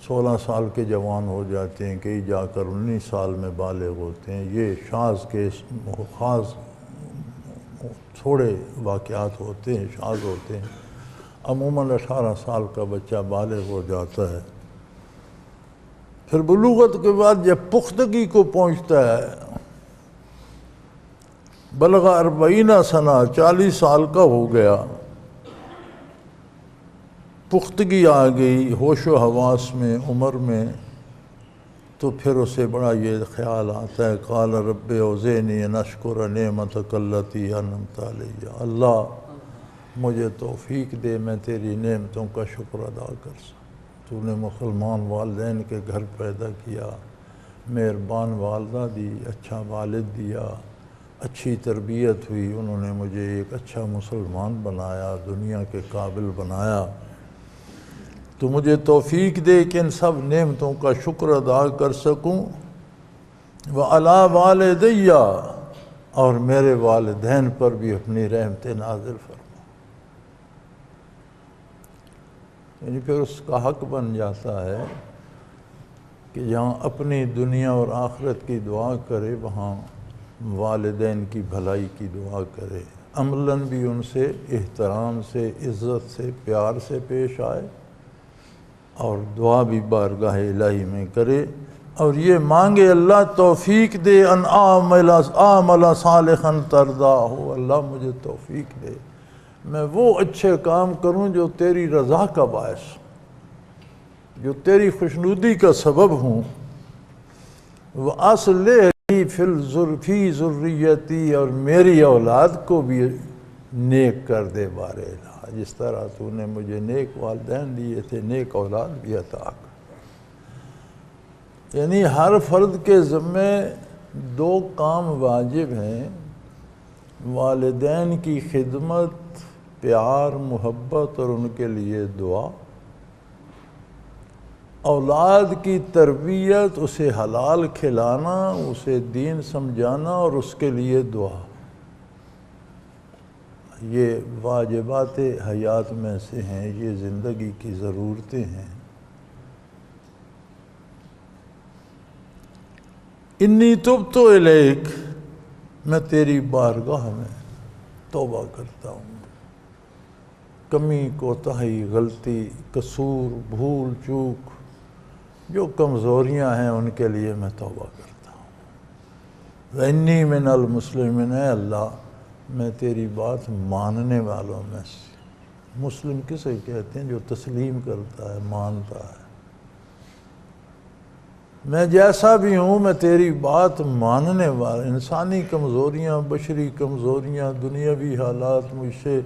[SPEAKER 2] 16 سال کے جوان ہو جاتے ہیں، کئی جا کر 19 سال میں بالغ ہوتے ہیں۔ یہ شاذ کے خاص تھوڑے واقعات ہوتے ہیں، شاذ ہوتے ہیں۔ عموماً 18 سال کا بچہ بالغ ہو جاتا ہے۔ پھر بلوغت کے بعد جب پختگی کو پہنچتا ہے، بلغ 40 سنہ، 40 سال کا ہو گیا، پختگی آ گئی ہوش و حواس میں، عمر میں، تو پھر اسے بڑا یہ خیال آتا ہے، قال رب اوزعنی ان اشکر نعمتک التی انعمت علی، اللہ مجھے توفیق دے میں تیری نعمتوں کا شکر ادا کر سکوں۔ تو نے مسلمان والدین کے گھر پیدا کیا، مہربان والدہ دی، اچھا والد دیا، اچھی تربیت ہوئی، انہوں نے مجھے ایک اچھا مسلمان بنایا، دنیا کے قابل بنایا، تو مجھے توفیق دے کہ ان سب نعمتوں کا شکر ادا کر سکوں۔ وَعَلَىٰ وَالِدَيَّ، اور میرے والدین پر بھی اپنی رحمت نازل فرما۔ یعنی پھر اس کا حق بن جاتا ہے کہ جہاں اپنی دنیا اور آخرت کی دعا کرے وہاں والدین کی بھلائی کی دعا کرے، عملاً بھی ان سے احترام سے، عزت سے، پیار سے پیش آئے، اور دعا بھی بارگاہ الہی میں کرے، اور یہ مانگے اللہ توفیق دے ان اعمل صالحا ترضاہ، اللہ مجھے توفیق دے میں وہ اچھے کام کروں جو تیری رضا کا باعث، جو تیری خوشنودی کا سبب ہوں۔ وَأَصْلِحْ لِي فِي ذُرِّيَّتِي، اور میری اولاد کو بھی نیک کر دے بار الہ، جس طرح تو نے مجھے نیک والدین دیے تھے، نیک اولاد بھی عطا کر۔ یعنی ہر فرد کے ذمے 2 کام واجب ہیں، والدین کی خدمت، پیار، محبت اور ان کے لیے دعا، اولاد کی تربیت، اسے حلال کھلانا، اسے دین سمجھانا اور اس کے لیے دعا۔ یہ واجبات حیات میں سے ہیں، یہ زندگی کی ضرورتیں ہیں۔ انی تبت الیک، میں تیری بارگاہ میں توبہ کرتا ہوں، کمی کوتاہی، غلطی، قصور، بھول چوک، جو کمزوریاں ہیں ان کے لیے میں توبہ کرتا ہوں۔ وَإِنِّي مِنَ الْمُسْلِمِينَ، اے اللہ میں تیری بات ماننے والوں میں سے۔ مسلم کسے کہتے ہیں؟ جو تسلیم کرتا ہے، مانتا ہے۔ میں جیسا بھی ہوں میں تیری بات ماننے والا، انسانی کمزوریاں، بشری کمزوریاں، دنیاوی حالات، مجھ سے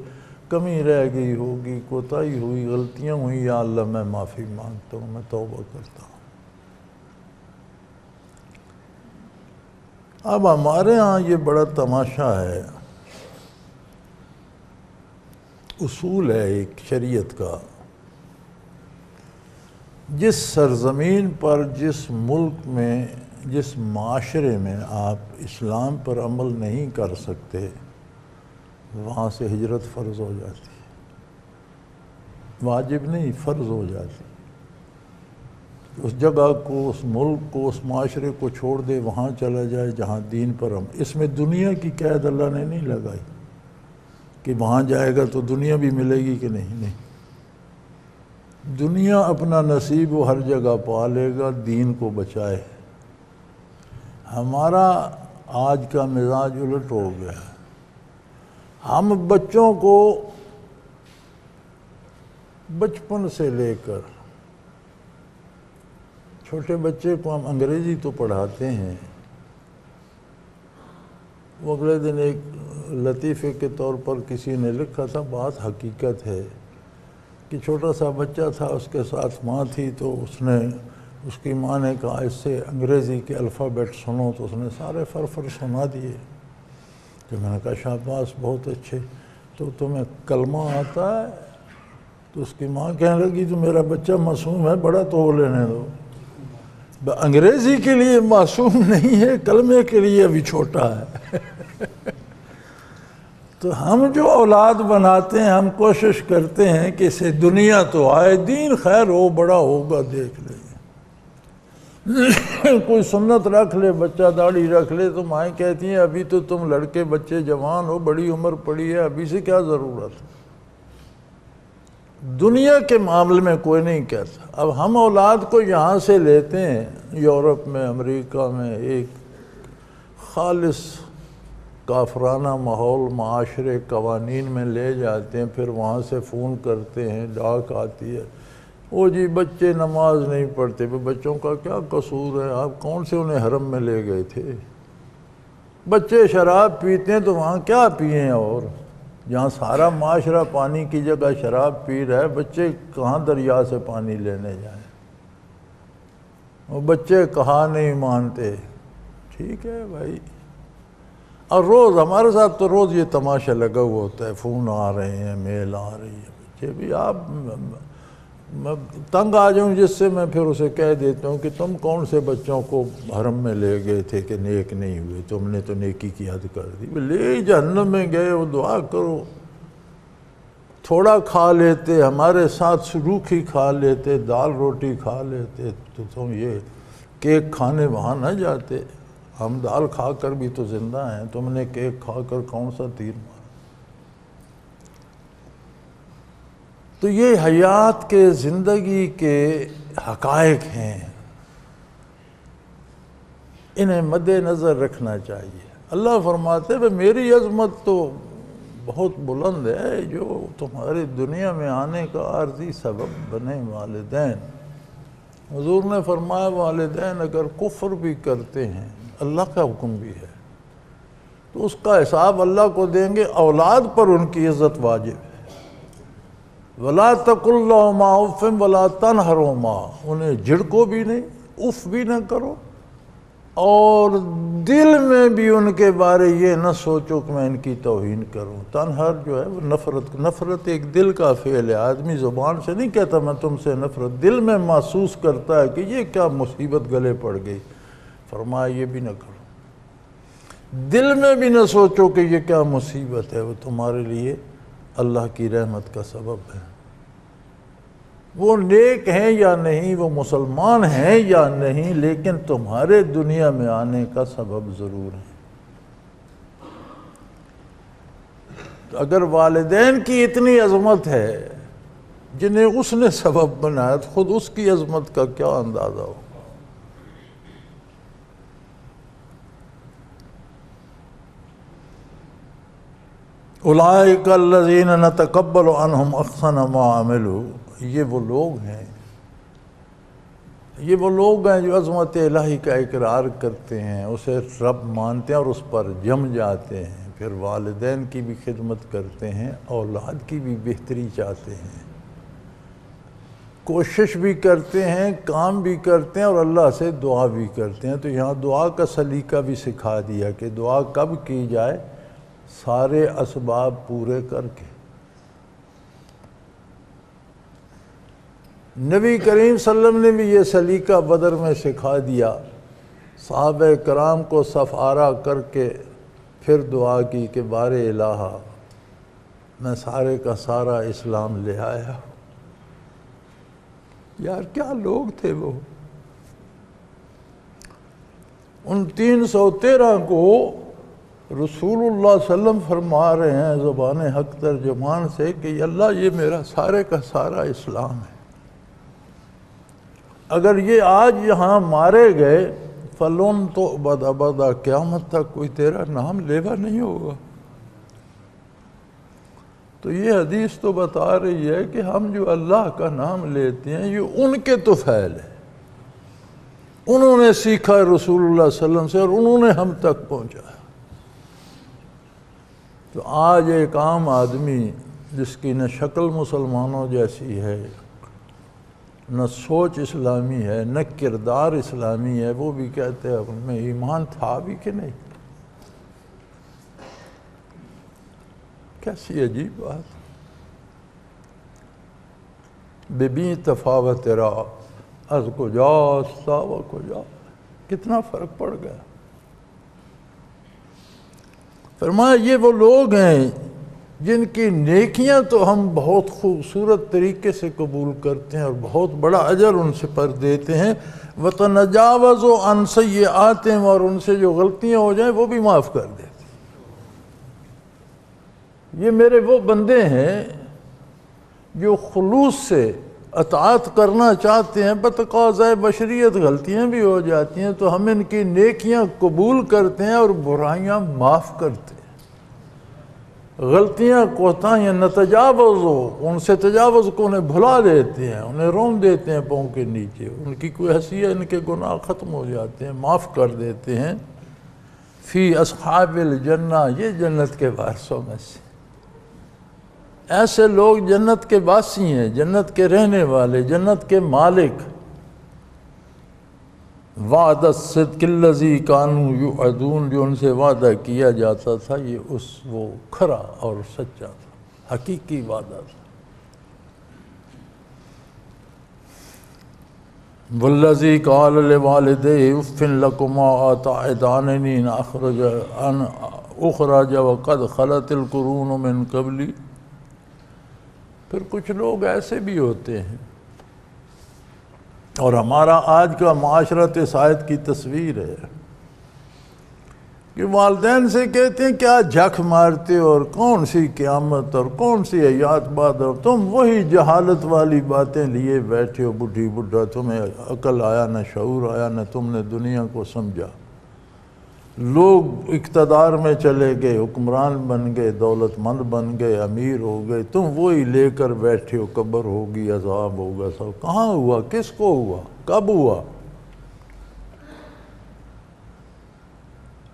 [SPEAKER 2] کمی رہ گئی ہوگی، کوتاہی ہوئی، غلطیاں ہوئی، یا اللہ میں معافی مانگتا ہوں، میں توبہ کرتا ہوں۔ اب ہمارے ہاں یہ بڑا تماشا ہے، اصول ہے ایک شریعت کا، جس سرزمین پر، جس ملک میں، جس معاشرے میں آپ اسلام پر عمل نہیں کر سکتے وہاں سے ہجرت فرض ہو جاتی ہے، واجب نہیں، فرض ہو جاتی۔ اس جگہ کو، اس ملک کو، اس معاشرے کو چھوڑ دے، وہاں چلا جائے جہاں دین پر ہم۔ اس میں دنیا کی قید اللہ نے نہیں لگائی کہ وہاں جائے گا تو دنیا بھی ملے گی کہ نہیں، دنیا اپنا نصیب وہ ہر جگہ پا لے گا، دین کو بچائے۔ ہمارا آج کا مزاج الٹ ہو گیا، ہم بچوں کو بچپن سے لے کر، چھوٹے بچے کو ہم انگریزی تو پڑھاتے ہیں، وہ اگلے دن ایک لطیفے کے طور پر کسی نے لکھا تھا، بات حقیقت ہے کہ چھوٹا سا بچہ تھا، اس کے ساتھ ماں تھی، تو اس کی ماں نے کہا اس سے انگریزی کے الفابیٹ سنو، تو اس نے سارے فر سنا دیے۔ تو میں نے کہا شاباش بہت اچھے، تو تمہیں کلمہ آتا ہے؟ تو اس کی ماں کہنے لگی تو میرا بچہ معصوم ہے، بڑا تو لینے دو، انگریزی کے لیے معصوم نہیں ہے، کلمے کے لیے ابھی چھوٹا ہے۔ تو ہم جو اولاد بناتے ہیں، ہم کوشش کرتے ہیں کہ اسے دنیا تو آئے، دین خیر ہو، بڑا ہوگا دیکھ لے، کوئی سنت رکھ لے، بچہ داڑھی رکھ لے، تو مائیں کہتی ہیں ابھی تو تم لڑکے بچے جوان ہو، بڑی عمر پڑی ہے، ابھی سے کیا ضرورت ہے۔ دنیا کے معاملے میں کوئی نہیں کہتا۔ اب ہم اولاد کو یہاں سے لیتے ہیں، یورپ میں، امریکہ میں، ایک خالص کافرانہ ماحول، معاشرے، قوانین میں لے جاتے ہیں، پھر وہاں سے فون کرتے ہیں، ڈاک آتی ہے، وہ جی بچے نماز نہیں پڑھتے۔ بچوں کا کیا قصور ہے؟ آپ کون سے انہیں حرم میں لے گئے تھے؟ بچے شراب پیتے ہیں تو وہاں کیا پئیں؟ اور جہاں سارا معاشرہ پانی کی جگہ شراب پی رہا ہے، بچے کہاں دریا سے پانی لینے جائیں؟ وہ بچے کہاں نہیں مانتے۔ ٹھیک ہے بھائی، اور روز ہمارے ساتھ تو روز یہ تماشا لگا ہوا ہوتا ہے، فون آ رہے ہیں، میل آ رہی ہے، بچے بھی۔ آپ میں تنگ آ جاؤں جس سے، میں پھر اسے کہہ دیتا ہوں کہ تم کون سے بچوں کو حرم میں لے گئے تھے کہ نیک نہیں ہوئے، تم نے تو نیکی کی حد کر دی، لے جہنم میں گئے، وہ دعا کرو، تھوڑا کھا لیتے، ہمارے ساتھ روکھی کھا لیتے، دال روٹی کھا لیتے، تو تم یہ کیک کھانے وہاں نہ جاتے۔ ہم دال کھا کر بھی تو زندہ ہیں، تم نے کیک کھا کر کون سا تیر مارا؟ تو یہ حیات کے، زندگی کے حقائق ہیں، انہیں مد نظر رکھنا چاہیے۔ اللہ فرماتے ہیں میری عظمت تو بہت بلند ہے، جو تمہاری دنیا میں آنے کا عارضی سبب بنے والدین۔ حضور نے فرمایا والدین اگر کفر بھی کرتے ہیں، اللہ کا حکم بھی ہے، تو اس کا حساب اللہ کو دیں گے۔ اولاد پر ان کی عزت واجب ہے۔ وَلَا تَقُلْ لَهُمَا أُفٍّ وَلَا تَنْهَرْهُمَا، انہیں جھڑکو بھی نہیں، اف بھی نہ کرو، اور دل میں بھی ان کے بارے یہ نہ سوچو کہ میں ان کی توہین کروں۔ تنہر جو ہے وہ نفرت ایک دل کا فعل ہے، آدمی زبان سے نہیں کہتا میں تم سے نفرت، دل میں محسوس کرتا ہے کہ یہ کیا مصیبت گلے پڑ گئی۔ فرمایا یہ بھی نہ کرو، دل میں بھی نہ سوچو کہ یہ کیا مصیبت ہے، وہ تمہارے لیے اللہ کی رحمت کا سبب ہے۔ وہ نیک ہیں یا نہیں، وہ مسلمان ہیں یا نہیں، لیکن تمہارے دنیا میں آنے کا سبب ضرور ہے۔ تو اگر والدین کی اتنی عظمت ہے جنہیں اس نے سبب بنایا، تو خود اس کی عظمت کا کیا اندازہ ہو۔ اولئک الذین نتقبل عنہم احسن ما عملوا، یہ وہ لوگ ہیں جو عظمت الہی کا اقرار کرتے ہیں، اسے رب مانتے ہیں اور اس پر جم جاتے ہیں، پھر والدین کی بھی خدمت کرتے ہیں، اولاد کی بھی بہتری چاہتے ہیں، کوشش بھی کرتے ہیں، کام بھی کرتے ہیں، اور اللہ سے دعا بھی کرتے ہیں۔ تو یہاں دعا کا سلیقہ بھی سکھا دیا کہ دعا کب کی جائے، سارے اسباب پورے کر کے۔ نبی کریم صلی اللہ علیہ وسلم نے بھی یہ سلیقہ بدر میں سکھا دیا، صحابہ کرام کو صف آرا کر کے پھر دعا کی کہ بار الہ میں سارے کا سارا اسلام لے آیا۔ یار کیا لوگ تھے وہ، ان 313 کو رسول اللہ صلی اللہ علیہ وسلم فرما رہے ہیں زبان حق ترجمان سے کہ اللہ یہ میرا سارے کا سارا اسلام ہے، اگر یہ آج یہاں مارے گئے فلون تو ابدا قیامت تک کوئی تیرا نام لیوا نہیں ہوگا۔ تو یہ حدیث تو بتا رہی ہے کہ ہم جو اللہ کا نام لیتے ہیں یہ ان کے طفیل ہے، انہوں نے سیکھا رسول اللہ صلی اللہ علیہ وسلم سے اور انہوں نے ہم تک پہنچایا۔ تو آج ایک عام آدمی جس کی نہ شکل مسلمانوں جیسی ہے، نہ سوچ اسلامی ہے، نہ کردار اسلامی ہے، وہ بھی کہتے ہیں ان میں ایمان تھا بھی کہ نہیں۔ کیسی عجیب بات۔ ببین تفاوت را از کجاست و کجا، کتنا فرق پڑ گیا۔ فرمایا یہ وہ لوگ ہیں جن کی نیکیاں تو ہم بہت خوبصورت طریقے سے قبول کرتے ہیں اور بہت بڑا اجر ان سے پر دیتے ہیں، وَتَنَجَاوَزُ عَنْ سَيِّئَاتِهِمْ، اور ان سے جو غلطیاں ہو جائیں وہ بھی معاف کر دیتے ہیں۔ یہ میرے وہ بندے ہیں جو خلوص سے اطاعت کرنا چاہتے ہیں، بتقاضۂ بشریت غلطیاں بھی ہو جاتی ہیں تو ہم ان کی نیکیاں قبول کرتے ہیں اور برائیاں معاف کرتے ہیں۔ غلطیاں کوتاہیاں نتجاوز ہو، ان سے تجاوز کو انہیں بھلا دیتے ہیں، انہیں رون دیتے ہیں پاؤں کے نیچے، ان کی کوئی حیثیت، ان کے گناہ ختم ہو جاتے ہیں، معاف کر دیتے ہیں۔ فی اصحاب الجنہ، یہ جنت کے وارثوں میں سے ایسے لوگ جنت کے باسی ہیں، جنت کے رہنے والے، جنت کے مالک۔ وعد الصدق الذی کانوا یوعدون، جو ان سے وعدہ کیا جاتا تھا یہ وہ کھرا اور سچا تھا، حقیقی وعدہ تھا۔ والذی قال لوالدیہ اف لکما اتعداننی ان اخرج وقد خلت القرون من قبلی۔ پھر کچھ لوگ ایسے بھی ہوتے ہیں، اور ہمارا آج کا معاشرت اس آیت کی تصویر ہے کہ والدین سے کہتے ہیں کیا جھک مارتے ہو، اور کون سی قیامت اور کون سی حیات بات، اور تم وہی جہالت والی باتیں لیے بیٹھے ہو، بڈھی بڈھا، تمہیں عقل آیا نہ شعور آیا نہ تم نے دنیا کو سمجھا۔ لوگ اقتدار میں چلے گئے، حکمران بن گئے، دولت مند بن گئے، امیر ہو گئے، تم وہی لے کر بیٹھے ہو، قبر ہوگی، عذاب ہوگا، سب کہاں ہوا، کس کو ہوا، کب ہوا؟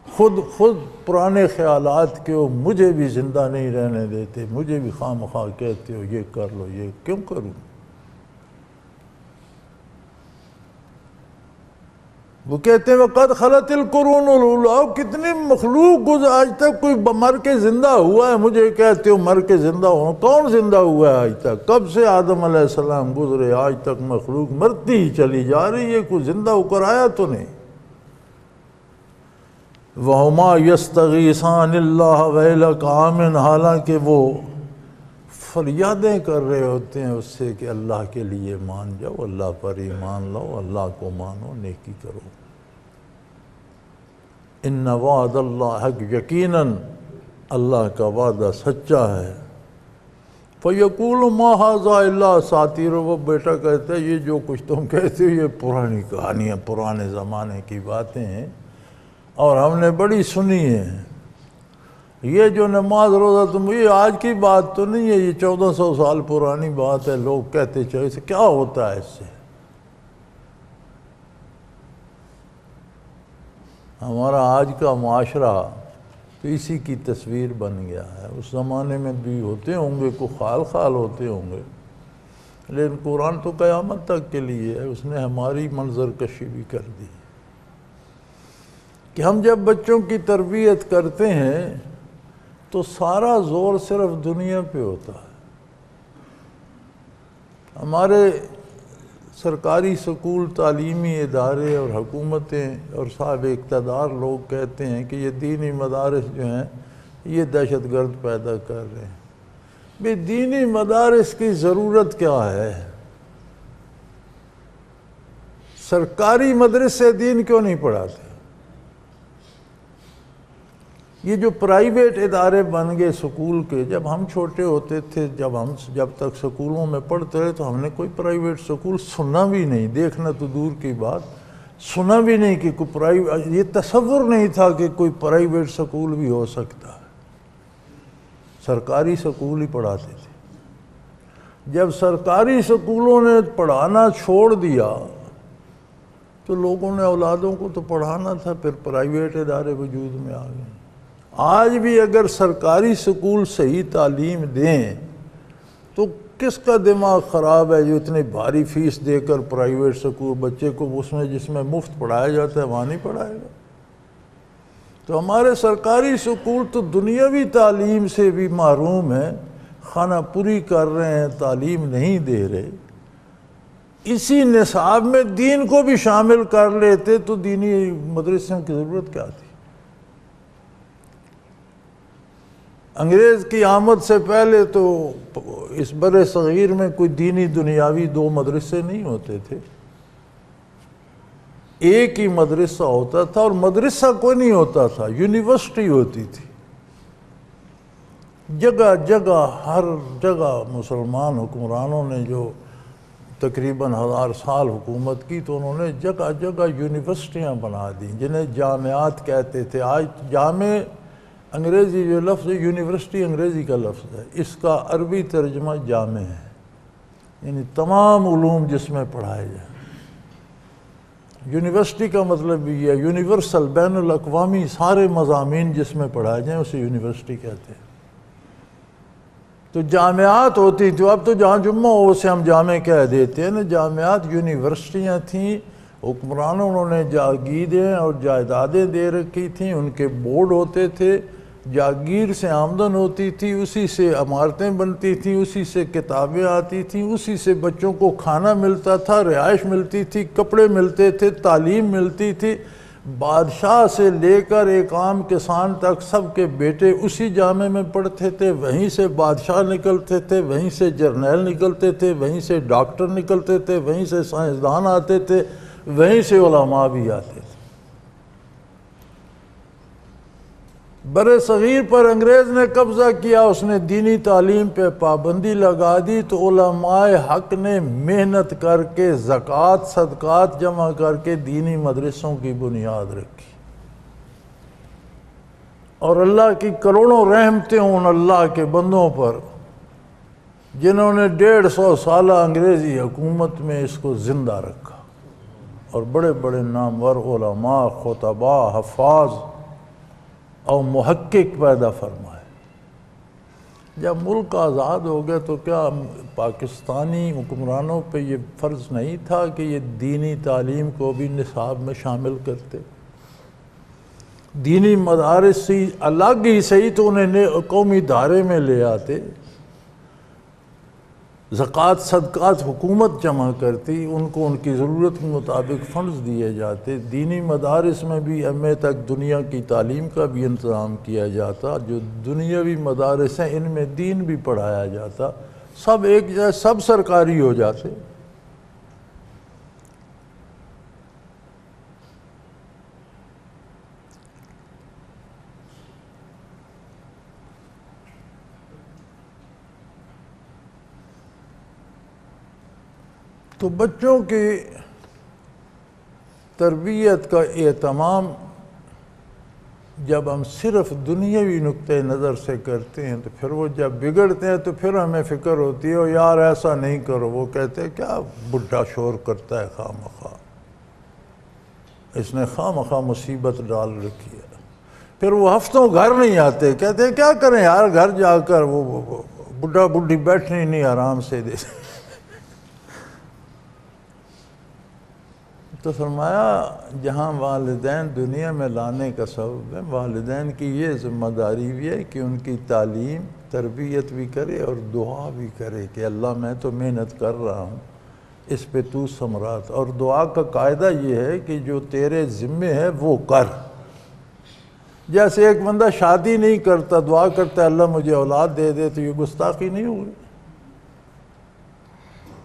[SPEAKER 2] خود پرانے خیالات کے ہو، مجھے بھی زندہ نہیں رہنے دیتے، مجھے بھی خواہ مخواہ کہتے ہو یہ کر لو، یہ کیوں کروں؟ وہ کہتے ہیں وَقَدْ خَلَتِ الْقُرُونُ الْأُولَىٰ، کتنی مخلوق آج تک کوئی مر کے زندہ ہوا ہے، مجھے کہتے ہو مر کے زندہ ہو، کون زندہ ہوا ہے آج تک؟ کب سے آدم علیہ السلام گزرے آج تک مخلوق مرتی ہی چلی جا رہی ہے، کوئی زندہ ہو کر آیا تو نہیں۔ وَهُمَا يَسْتَغِيثَانِ اللَّهَ وَيْلَكَ آمِنْ، حالانکہ وہ فریادیں کر رہے ہوتے ہیں اس سے کہ اللہ کے لیے مان جاؤ، اللہ پر ایمان لاؤ، اللہ کو مانو، نیکی کرو۔ ان وعد اللہ حق، یقیناً اللہ کا وعدہ سچا ہے۔ فَيَقُولُ مَا هَذَا إِلَّا أَسَاطِيرُ، وہ بیٹا کہتا ہے یہ جو کچھ تم کہتے ہو یہ پرانی کہانیاں، پرانے زمانے کی باتیں ہیں اور ہم نے بڑی سنی ہیں۔ یہ جو نماز روزہ تم، یہ آج کی بات تو نہیں ہے، یہ 1400 سال پرانی بات ہے، لوگ کہتے چلے اسے کیا ہوتا ہے اس سے؟ ہمارا آج کا معاشرہ تو اسی کی تصویر بن گیا ہے۔ اس زمانے میں بھی ہوتے ہوں گے، کو خال ہوتے ہوں گے، لیکن قرآن تو قیامت تک کے لیے ہے، اس نے ہماری منظر کشی بھی کر دی کہ ہم جب بچوں کی تربیت کرتے ہیں تو سارا زور صرف دنیا پہ ہوتا ہے۔ ہمارے سرکاری سکول، تعلیمی ادارے اور حکومتیں اور صاحب اقتدار لوگ کہتے ہیں کہ یہ دینی مدارس جو ہیں یہ دہشت گرد پیدا کر رہے ہیں۔ بھئی دینی مدارس کی ضرورت کیا ہے؟ سرکاری مدرسے دین کیوں نہیں پڑھاتے؟ یہ جو پرائیویٹ ادارے بن گئے سکول کے، جب ہم چھوٹے ہوتے تھے، جب تک سکولوں میں پڑھتے رہے تو ہم نے کوئی پرائیویٹ سکول سنا بھی نہیں، دیکھنا تو دور کی بات، سنا بھی نہیں کہ کوئی پرائیویٹ، یہ تصور نہیں تھا کہ کوئی پرائیویٹ سکول بھی ہو سکتا ہے۔ سرکاری سکول ہی پڑھاتے تھے۔ جب سرکاری سکولوں نے پڑھانا چھوڑ دیا تو لوگوں نے اولادوں کو تو پڑھانا تھا، پھر پرائیویٹ ادارے وجود میں آ گئے۔ آج بھی اگر سرکاری سکول صحیح تعلیم دیں تو کس کا دماغ خراب ہے جو اتنی بھاری فیس دے کر پرائیویٹ سکول بچے کو جس میں مفت پڑھایا جاتا ہے وہاں نہیں پڑھائے گا؟ تو ہمارے سرکاری سکول تو دنیاوی تعلیم سے بھی محروم ہیں، خانہ پوری کر رہے ہیں، تعلیم نہیں دے رہے۔ اسی نصاب میں دین کو بھی شامل کر لیتے تو دینی مدرسوں کی ضرورت کیا تھی؟ انگریز کی آمد سے پہلے تو اس بر صغیر میں کوئی دینی دنیاوی دو مدرسے نہیں ہوتے تھے، ایک ہی مدرسہ ہوتا تھا، اور مدرسہ کوئی نہیں ہوتا تھا، یونیورسٹی ہوتی تھی۔ جگہ جگہ ہر جگہ مسلمان حکمرانوں نے جو تقریباً 1000 سال حکومت کی تو انہوں نے جگہ جگہ یونیورسٹیاں بنا دیں جنہیں جامعات کہتے تھے۔ آج جامع انگریزی جو لفظ ہے، یونیورسٹی انگریزی کا لفظ ہے، اس کا عربی ترجمہ جامع ہے، یعنی تمام علوم جس میں پڑھائے جائیں۔ یونیورسٹی کا مطلب بھی یہ ہے، یونیورسل، بین الاقوامی سارے مضامین جس میں پڑھائے جائیں اسے یونیورسٹی کہتے ہیں۔ تو جامعات ہوتی تھی، اب تو جہاں جمعہ ہو اسے ہم جامع کہہ دیتے ہیں نا، جامعات یونیورسٹیاں تھیں۔ حکمرانوں انہوں نے جاگیریں اور جائیدادیں دے رکھی تھیں، ان کے بورڈ ہوتے تھے، جاگیر سے آمدن ہوتی تھی، اسی سے عمارتیں بنتی تھیں، اسی سے کتابیں آتی تھیں، اسی سے بچوں کو کھانا ملتا تھا، رہائش ملتی تھی، کپڑے ملتے تھے، تعلیم ملتی تھی۔ بادشاہ سے لے کر ایک عام کسان تک سب کے بیٹے اسی جامع میں پڑھتے تھے، وہیں سے بادشاہ نکلتے تھے، وہیں سے جرنیل نکلتے تھے، وہیں سے ڈاکٹر نکلتے تھے، وہیں سے سائنسدان آتے تھے، وہیں سے علماء بھی آتے تھے۔ بر صغیر پر انگریز نے قبضہ کیا، اس نے دینی تعلیم پہ پابندی لگا دی، تو علماء حق نے محنت کر کے زکوٰۃ صدقات جمع کر کے دینی مدرسوں کی بنیاد رکھی۔ اور اللہ کی کروڑوں رحمتیں ان اللہ کے بندوں پر جنہوں نے 150 سالہ انگریزی حکومت میں اس کو زندہ رکھا، اور بڑے بڑے نامور علماء، خطباء، حفاظ اور محقق پیدا فرمائے۔ جب ملک آزاد ہو گیا تو کیا پاکستانی حکمرانوں پہ یہ فرض نہیں تھا کہ یہ دینی تعلیم کو بھی نصاب میں شامل کرتے؟ دینی مدارس سے الگ ہی صحیح تو انہیں قومی دھارے میں لے آتے، زکوٰۃ صدقات حکومت جمع کرتی، ان کو ان کی ضرورت کے مطابق فنڈز دیے جاتے، دینی مدارس میں بھی ایم تک دنیا کی تعلیم کا بھی انتظام کیا جاتا، جو دنیاوی مدارس ہیں ان میں دین بھی پڑھایا جاتا، سب ایک جیسے، سب سرکاری ہو جاتے۔ تو بچوں کی تربیت کا اہتمام جب ہم صرف دنیاوی نقطۂ نظر سے کرتے ہیں تو پھر وہ جب بگڑتے ہیں تو پھر ہمیں فکر ہوتی ہے یار ایسا نہیں کرو، وہ کہتے ہیں کیا بڈھا شور کرتا ہے خواہ مخواہ، اس نے خواہ مخواہ مصیبت ڈال رکھی ہے۔ پھر وہ ہفتوں گھر نہیں آتے، کہتے ہیں کیا کریں یار، گھر جا کر وہ بڈھا بڈھی بیٹھنی نہیں آرام سے دے۔ تو فرمایا جہاں والدین دنیا میں لانے کا سبب ہے، والدین کی یہ ذمہ داری بھی ہے کہ ان کی تعلیم تربیت بھی کرے اور دعا بھی کرے کہ اللہ میں تو محنت کر رہا ہوں، اس پہ تو ثمرات، اور دعا کا قاعدہ یہ ہے کہ جو تیرے ذمے ہے وہ کر۔ جیسے ایک بندہ شادی نہیں کرتا، دعا کرتا ہے اللہ مجھے اولاد دے دے، تو یہ گستاخی نہیں ہوگی؟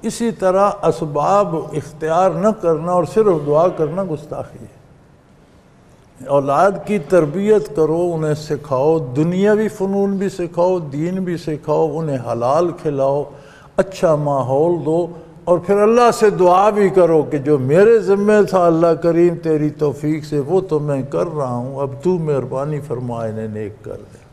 [SPEAKER 2] اسی طرح اسباب اختیار نہ کرنا اور صرف دعا کرنا گستاخی ہے۔ اولاد کی تربیت کرو، انہیں سکھاؤ، دنیاوی فنون بھی سکھاؤ، دین بھی سکھاؤ، انہیں حلال کھلاؤ، اچھا ماحول دو، اور پھر اللہ سے دعا بھی کرو کہ جو میرے ذمہ تھا اللہ کریم تیری توفیق سے وہ تو میں کر رہا ہوں، اب تو مہربانی فرما انہیں نیک کر دے۔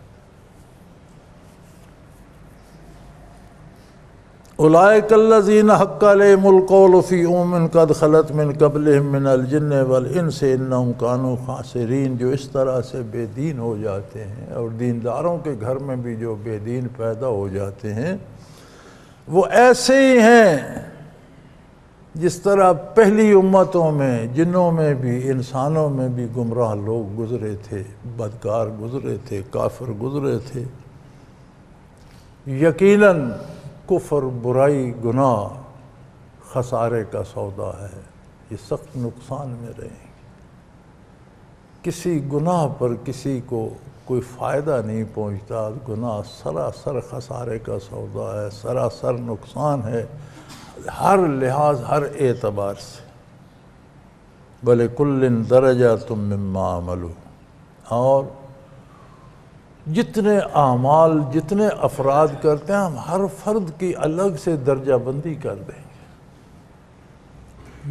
[SPEAKER 2] اولئک الذین حق علیہم القول فی امم قد خلت من قبلہم من الجن والانس انہم کانوا خاسرین۔ جو اس طرح سے بے دین ہو جاتے ہیں، اور دینداروں کے گھر میں بھی جو بے دین پیدا ہو جاتے ہیں، وہ ایسے ہی ہیں جس طرح پہلی امتوں میں جنوں میں بھی انسانوں میں بھی گمراہ لوگ گزرے تھے، بدکار گزرے تھے، کافر گزرے تھے۔ یقیناً کفر، برائی، گناہ خسارے کا سودا ہے، یہ سخت نقصان میں رہیں گے۔ کسی گناہ پر کسی کو کوئی فائدہ نہیں پہنچتا، گناہ سراسر خسارے کا سودا ہے، سراسر نقصان ہے، ہر لحاظ، ہر اعتبار سے۔ وَلِكُلٍّ دَرَجَاتٌ مِّمَّا عَمَلُوا، اور جتنے اعمال جتنے افراد کرتے ہیں ہم ہر فرد کی الگ سے درجہ بندی کر دیں گے۔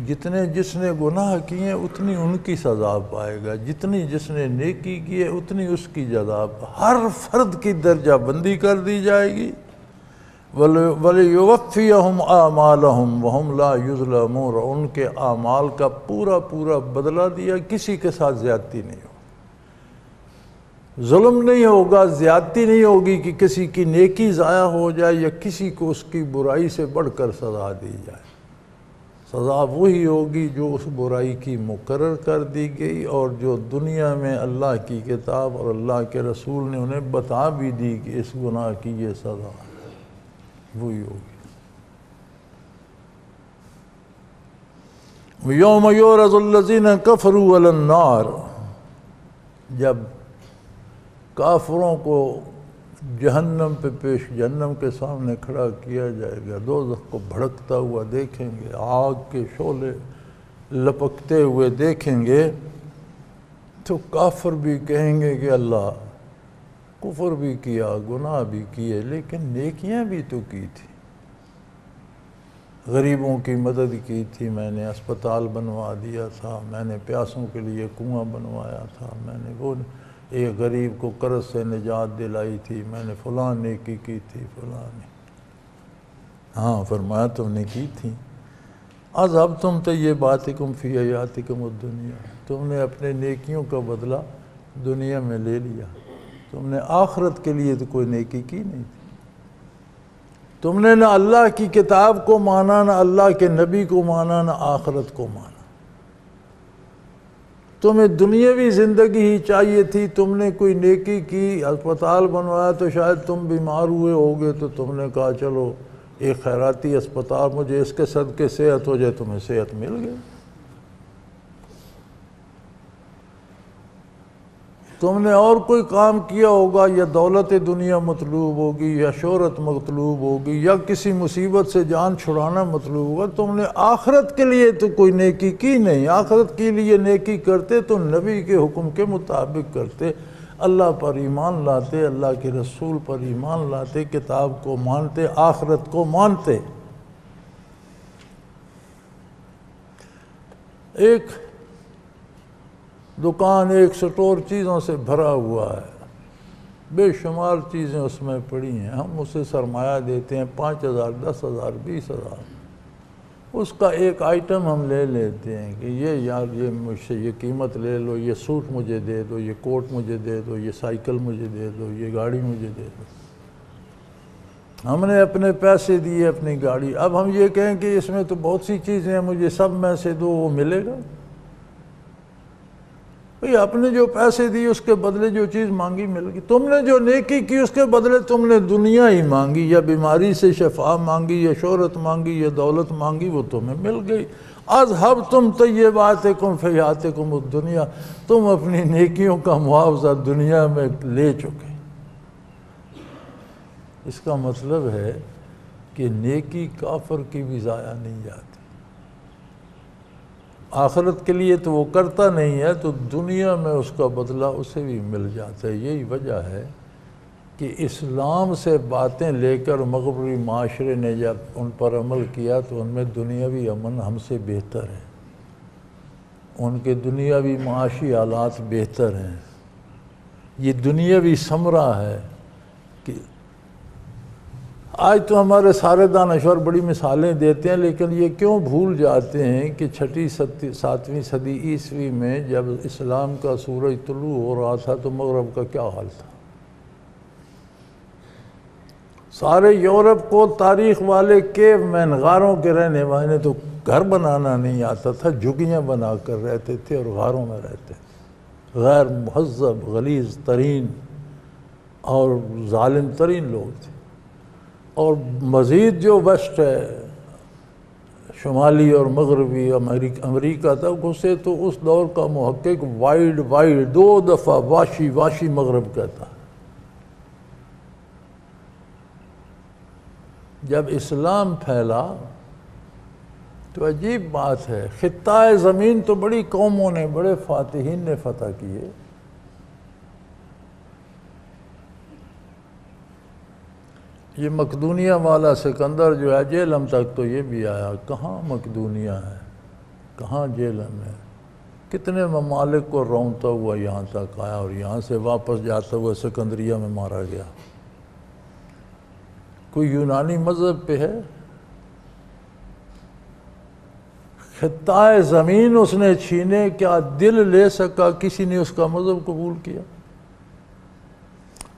[SPEAKER 2] جتنے جس نے گناہ کیے اتنی ان کی سزا پائے گا، جتنی جس نے نیکی کی ہے اتنی اس کی جزا، ہر فرد کی درجہ بندی کر دی جائے گی۔ وَلِيُوَفِّيَهُمْ أَعْمَالَهُمْ وَهُمْ لَا يُظْلَمُونَ، اور ان کے اعمال کا پورا پورا بدلہ دیا، کسی کے ساتھ زیادتی نہیں ہوگی، ظلم نہیں ہوگا، زیادتی نہیں ہوگی کہ کسی کی نیکی ضائع ہو جائے یا کسی کو اس کی برائی سے بڑھ کر سزا دی جائے۔ سزا وہی ہوگی جو اس برائی کی مقرر کر دی گئی، اور جو دنیا میں اللہ کی کتاب اور اللہ کے رسول نے انہیں بتا بھی دی کہ اس گناہ کی یہ سزا ہے، وہی ہوگی۔ یوم یعرض الذین کفروا علی النار، جب کافروں کو جہنم پہ جہنم کے سامنے کھڑا کیا جائے گا، دوزخ کو بھڑکتا ہوا دیکھیں گے، آگ کے شعلے لپکتے ہوئے دیکھیں گے، تو کافر بھی کہیں گے کہ اللہ، کفر بھی کیا، گناہ بھی کیے، لیکن نیکیاں بھی تو کی تھی، غریبوں کی مدد کی تھی، میں نے اسپتال بنوا دیا تھا، میں نے پیاسوں کے لیے کنواں بنوایا تھا، میں نے وہ ایک غریب کو قرض سے نجات دلائی تھی، میں نے فلاں نیکی کی تھی، فلاں نے۔ ہاں فرمایا تم نے کی تھی۔ اذھبتم طیباتکم فی حیاتکم الدنیا، تم نے اپنے نیکیوں کا بدلہ دنیا میں لے لیا، تم نے آخرت کے لیے تو کوئی نیکی کی نہیں تھی، تم نے نہ اللہ کی کتاب کو مانا، نہ اللہ کے نبی کو مانا، نہ آخرت کو مانا، تمہیں دنیاوی زندگی ہی چاہیے تھی، تم نے کوئی نیکی کی، اسپتال بنوایا تو شاید تم بیمار ہوئے ہوگے تو تم نے کہا چلو ایک خیراتی اسپتال، مجھے اس کے صدقے صحت ہو جائے، تمہیں صحت مل گئی۔ تم نے اور کوئی کام کیا ہوگا، یا دولت دنیا مطلوب ہوگی، یا شہرت مطلوب ہوگی، یا کسی مصیبت سے جان چھڑانا مطلوب ہوگا، تم نے آخرت کے لیے تو کوئی نیکی کی نہیں۔ آخرت کے لیے نیکی کرتے تو نبی کے حکم کے مطابق کرتے، اللہ پر ایمان لاتے، اللہ کے رسول پر ایمان لاتے، کتاب کو مانتے، آخرت کو مانتے۔ ایک دکان، ایک سٹور چیزوں سے بھرا ہوا ہے، بے شمار چیزیں اس میں پڑی ہیں، ہم اسے سرمایہ دیتے ہیں 5,000، 10,000، 20,000، اس کا ایک آئٹم ہم لے لیتے ہیں کہ یہ یار یہ مجھ سے یہ قیمت لے لو، یہ سوٹ مجھے دے دو، یہ کوٹ مجھے دے دو، یہ سائیکل مجھے دے دو، یہ گاڑی مجھے دے دو۔ ہم نے اپنے پیسے دیے اپنی گاڑی، اب ہم یہ کہیں کہ اس میں تو بہت سی چیزیں ہیں، مجھے سب میں سے دو، وہ ملے گا؟ بھئی اپنے جو پیسے دیے اس کے بدلے جو چیز مانگی مل گئی، تم نے جو نیکی کی اس کے بدلے تم نے دنیا ہی مانگی، یا بیماری سے شفا مانگی، یا شہرت مانگی، یا دولت مانگی، وہ تمہیں مل گئی۔ اذھبتم طیباتکم فی حیاتکم الدنیا، تم اپنی نیکیوں کا معاوضہ دنیا میں لے چکے۔ اس کا مطلب ہے کہ نیکی کافر کی بھی ضائع نہیں جاتی، آخرت کے لیے تو وہ کرتا نہیں ہے تو دنیا میں اس کا بدلہ اسے بھی مل جاتا ہے۔ یہی وجہ ہے کہ اسلام سے باتیں لے کر مغربی معاشرے نے جب ان پر عمل کیا تو ان میں دنیاوی امن ہم سے بہتر ہے، ان کے دنیاوی معاشی حالات بہتر ہیں، یہ دنیاوی ثمرہ ہے۔ کہ آج تو ہمارے سارے دانشور بڑی مثالیں دیتے ہیں، لیکن یہ کیوں بھول جاتے ہیں کہ 6ویں 7ویں صدی عیسوی میں جب اسلام کا سورج طلوع ہو رہا تھا تو مغرب کا کیا حال تھا؟ سارے یورپ کو تاریخ والے کیو مین غاروں کے رہنے والے تو گھر بنانا نہیں آتا تھا، جھگیاں بنا کر رہتے تھے اور غاروں میں رہتے تھے، غیر مہذب، غلیظ ترین اور ظالم ترین لوگ تھے۔ اور مزید جو ویسٹ ہے، شمالی اور مغربی امریکہ تک، اسے تو اس دور کا محقق وائلڈ 2 دفعہ واشی مغرب کہتا ہے۔ جب اسلام پھیلا تو عجیب بات ہے، خطہ زمین تو بڑی قوموں نے، بڑے فاتحین نے فتح کیے، یہ مقدونیہ والا سکندر جو ہے جہلم تک تو یہ بھی آیا، کہاں مقدونیہ ہے، کہاں جہلم ہے، کتنے ممالک کو رونتا ہوا یہاں تک آیا اور یہاں سے واپس جاتا ہوا سکندریہ میں مارا گیا۔ کوئی یونانی مذہب پہ ہے؟ خطہ زمین اس نے چھینے، کیا دل لے سکا کسی نے اس کا مذہب قبول کیا؟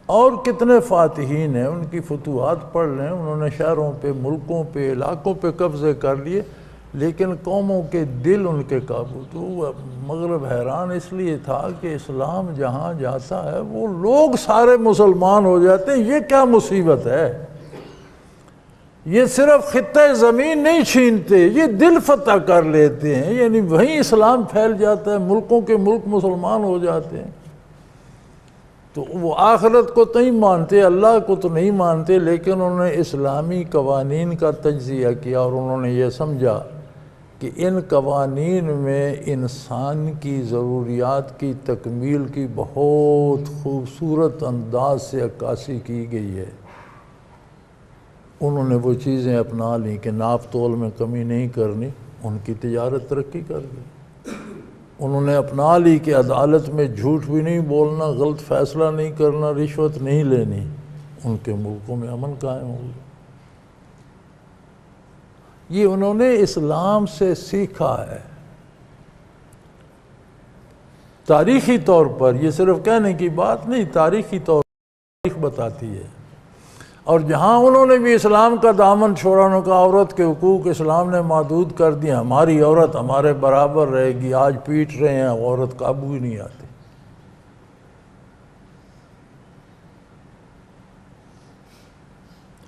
[SPEAKER 2] اور کتنے فاتحین ہیں، ان کی فتوحات پڑھ لیں، انہوں نے شہروں پہ، ملکوں پہ، علاقوں پہ قبضے کر لیے، لیکن قوموں کے دل ان کے قابو۔ تو مغرب حیران اس لیے تھا کہ اسلام جہاں جاتا ہے وہ لوگ سارے مسلمان ہو جاتے ہیں، یہ کیا مصیبت ہے؟ یہ صرف خطہ زمین نہیں چھینتے، یہ دل فتح کر لیتے ہیں، یعنی وہیں اسلام پھیل جاتا ہے، ملکوں کے ملک مسلمان ہو جاتے ہیں۔ تو وہ آخرت کو تو نہیں مانتے، اللہ کو تو نہیں مانتے، لیکن انہوں نے اسلامی قوانین کا تجزیہ کیا اور انہوں نے یہ سمجھا کہ ان قوانین میں انسان کی ضروریات کی تکمیل کی بہت خوبصورت انداز سے عکاسی کی گئی ہے۔ انہوں نے وہ چیزیں اپنا لیں کہ ناپ تول میں کمی نہیں کرنی، ان کی تجارت ترقی کر گئی۔ انہوں نے اپنا لی کہ عدالت میں جھوٹ بھی نہیں بولنا، غلط فیصلہ نہیں کرنا، رشوت نہیں لینی، ان کے ملکوں میں امن قائم ہو گیا۔ یہ انہوں نے اسلام سے سیکھا ہے۔ تاریخی طور پر یہ صرف کہنے کی بات نہیں، تاریخی طور پر تاریخ بتاتی ہے۔ اور جہاں انہوں نے بھی اسلام کا دامن چھوڑا، انہوں کا عورت کے حقوق اسلام نے محدود کر دیا، ہماری عورت ہمارے برابر رہے گی، آج پیٹ رہے ہیں، عورت قابو ہی نہیں آتی۔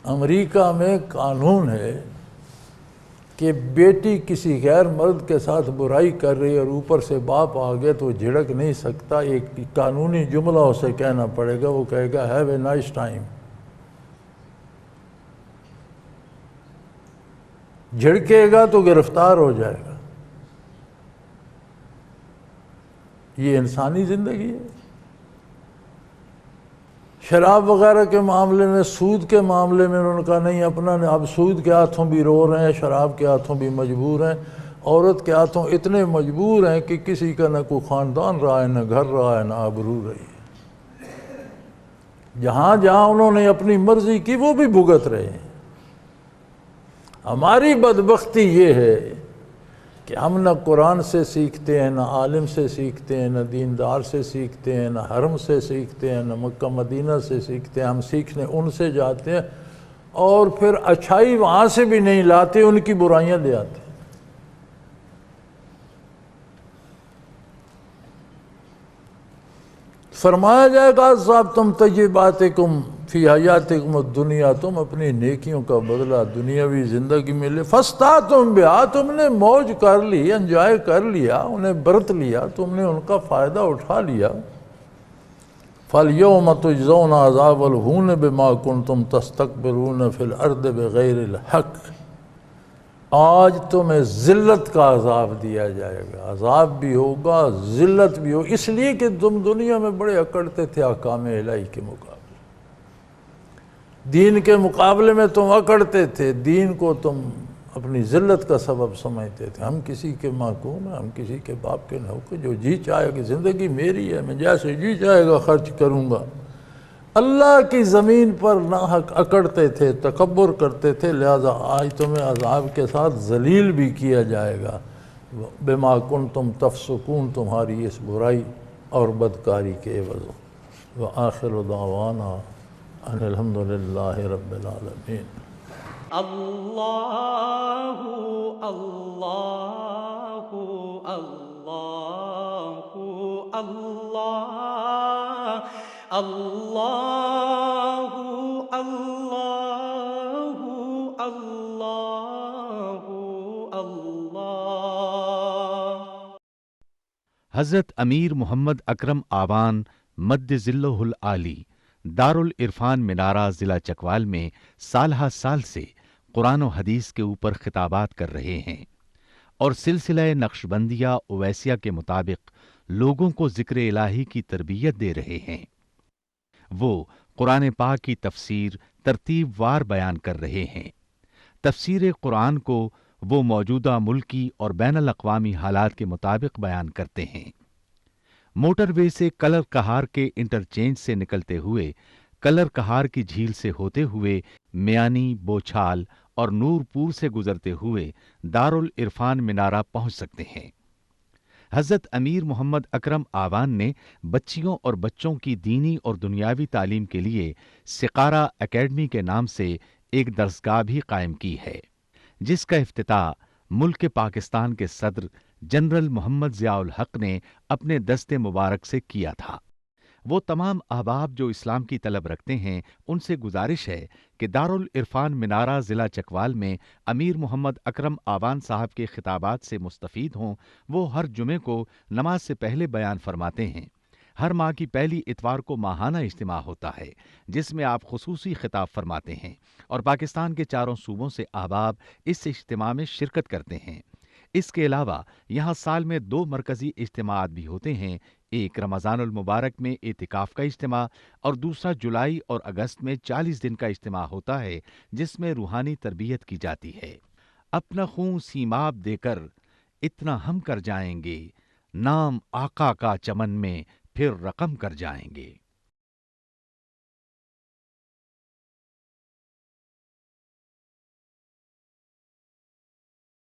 [SPEAKER 2] امریکہ میں قانون ہے کہ بیٹی کسی غیر مرد کے ساتھ برائی کر رہی ہے اور اوپر سے باپ آ گیا تو وہ جھڑک نہیں سکتا، ایک قانونی جملہ اسے کہنا پڑے گا، وہ کہے گا ہیو اے نائس ٹائم۔ جھڑکے گا تو گرفتار ہو جائے گا۔ یہ انسانی زندگی ہے۔ شراب وغیرہ کے معاملے میں، سود کے معاملے میں انہوں نے کہا نہیں، اپنا اب سود کے ہاتھوں بھی رو رہے ہیں، شراب کے ہاتھوں بھی مجبور ہیں، عورت کے ہاتھوں اتنے مجبور ہیں کہ کسی کا نہ کوئی خاندان رہا ہے، نہ گھر رہا ہے، نہ آبرو رہی ہے۔ جہاں جہاں انہوں نے اپنی مرضی کی وہ بھی بھگت رہے ہیں۔ ہماری بدبختی یہ ہے کہ ہم نہ قرآن سے سیکھتے ہیں، نہ عالم سے سیکھتے ہیں، نہ دیندار سے سیکھتے ہیں، نہ حرم سے سیکھتے ہیں، نہ مکہ مدینہ سے سیکھتے ہیں۔ ہم سیکھنے ان سے جاتے ہیں اور پھر اچھائی وہاں سے بھی نہیں لاتے، ان کی برائیاں لے آتے ہیں۔ فرمایا جائے گا صاحب تم طیباتکم فی حیاتکم الدنیا، تم اپنی نیکیوں کا بدلہ دنیاوی زندگی میں لے، فاستمتعتم بہا، تم نے موج کر لی، انجوائے کر لیا، انہیں برت لیا، تم نے ان کا فائدہ اٹھا لیا۔ فَالْيَوْمَ تُجْزَوْنَ عَذَابَ الْهُونِ بِمَا كُنْتُمْ تَسْتَكْبِرُونَ فِي الْأَرْضِ بِغَيْرِ الْحَقِّ، آج تمہیں ذلت کا عذاب دیا جائے گا، عذاب بھی ہوگا، ذلت بھی ہوگا، اس لیے کہ تم دنیا میں بڑے اکڑتے تھے احکام الہی کے مقابلے، دین کے مقابلے میں تم اکڑتے تھے، دین کو تم اپنی ذلت کا سبب سمجھتے تھے۔ ہم کسی کے محکوم ہیں، ہم کسی کے باپ کے نوکر، جو جی چاہے کہ زندگی میری ہے، میں جیسے جی چاہے گا خرچ کروں گا۔ اللہ کی زمین پر ناحق اکڑتے تھے، تکبر کرتے تھے، لہذا آج تمہیں عذاب کے ساتھ ذلیل بھی کیا جائے گا۔ بما کنتم تفسقون، تمہاری اس برائی اور بدکاری کے عوض۔ وآخر دعوانا ان الحمد للہ رب العالمین۔
[SPEAKER 1] اللہ اللہ اللہ اللہ اللہ اللہ اللہ اللہ۔
[SPEAKER 3] حضرت امیر محمد اکرم آوان مد ظلہ العالی دارالعرفان منارہ ضلع چکوال میں سالہ سال سے قرآن و حدیث کے اوپر خطابات کر رہے ہیں اور سلسلہ نقشبندیہ اویسیہ کے مطابق لوگوں کو ذکر الہی کی تربیت دے رہے ہیں۔ وہ قرآن پاک کی تفسیر ترتیب وار بیان کر رہے ہیں۔ تفسیر قرآن کو وہ موجودہ ملکی اور بین الاقوامی حالات کے مطابق بیان کرتے ہیں۔ موٹر وے سے کلر کہار کے انٹرچینج سے نکلتے ہوئے، کلر کہار کی جھیل سے ہوتے ہوئے میانی، بوچھال اور نورپور سے گزرتے ہوئے دارالعرفان منارہ پہنچ سکتے ہیں۔ حضرت امیر محمد اکرم آوان نے بچیوں اور بچوں کی دینی اور دنیاوی تعلیم کے لیے سقارہ اکیڈمی کے نام سے ایک درسگاہ بھی قائم کی ہے، جس کا افتتاح ملک پاکستان کے صدر جنرل محمد ضیاء الحق نے اپنے دست مبارک سے کیا تھا۔ وہ تمام احباب جو اسلام کی طلب رکھتے ہیں ان سے گزارش ہے کہ دارالعرفان منارہ ضلع چکوال میں امیر محمد اکرم آوان صاحب کے خطابات سے مستفید ہوں۔ وہ ہر جمعے کو نماز سے پہلے بیان فرماتے ہیں۔ ہر ماہ کی پہلی اتوار کو ماہانہ اجتماع ہوتا ہے جس میں آپ خصوصی خطاب فرماتے ہیں اور پاکستان کے چاروں صوبوں سے احباب اس اجتماع میں شرکت کرتے ہیں۔ اس کے علاوہ یہاں سال میں 2 مرکزی اجتماعات بھی ہوتے ہیں، ایک رمضان المبارک میں اعتکاف کا اجتماع اور دوسرا جولائی اور اگست میں 40 دن کا اجتماع ہوتا ہے جس میں روحانی تربیت کی جاتی ہے۔ اپنا خون سیماب دے کر اتنا ہم کر جائیں گے، نام آقا کا چمن میں پھر رقم کر جائیں گے۔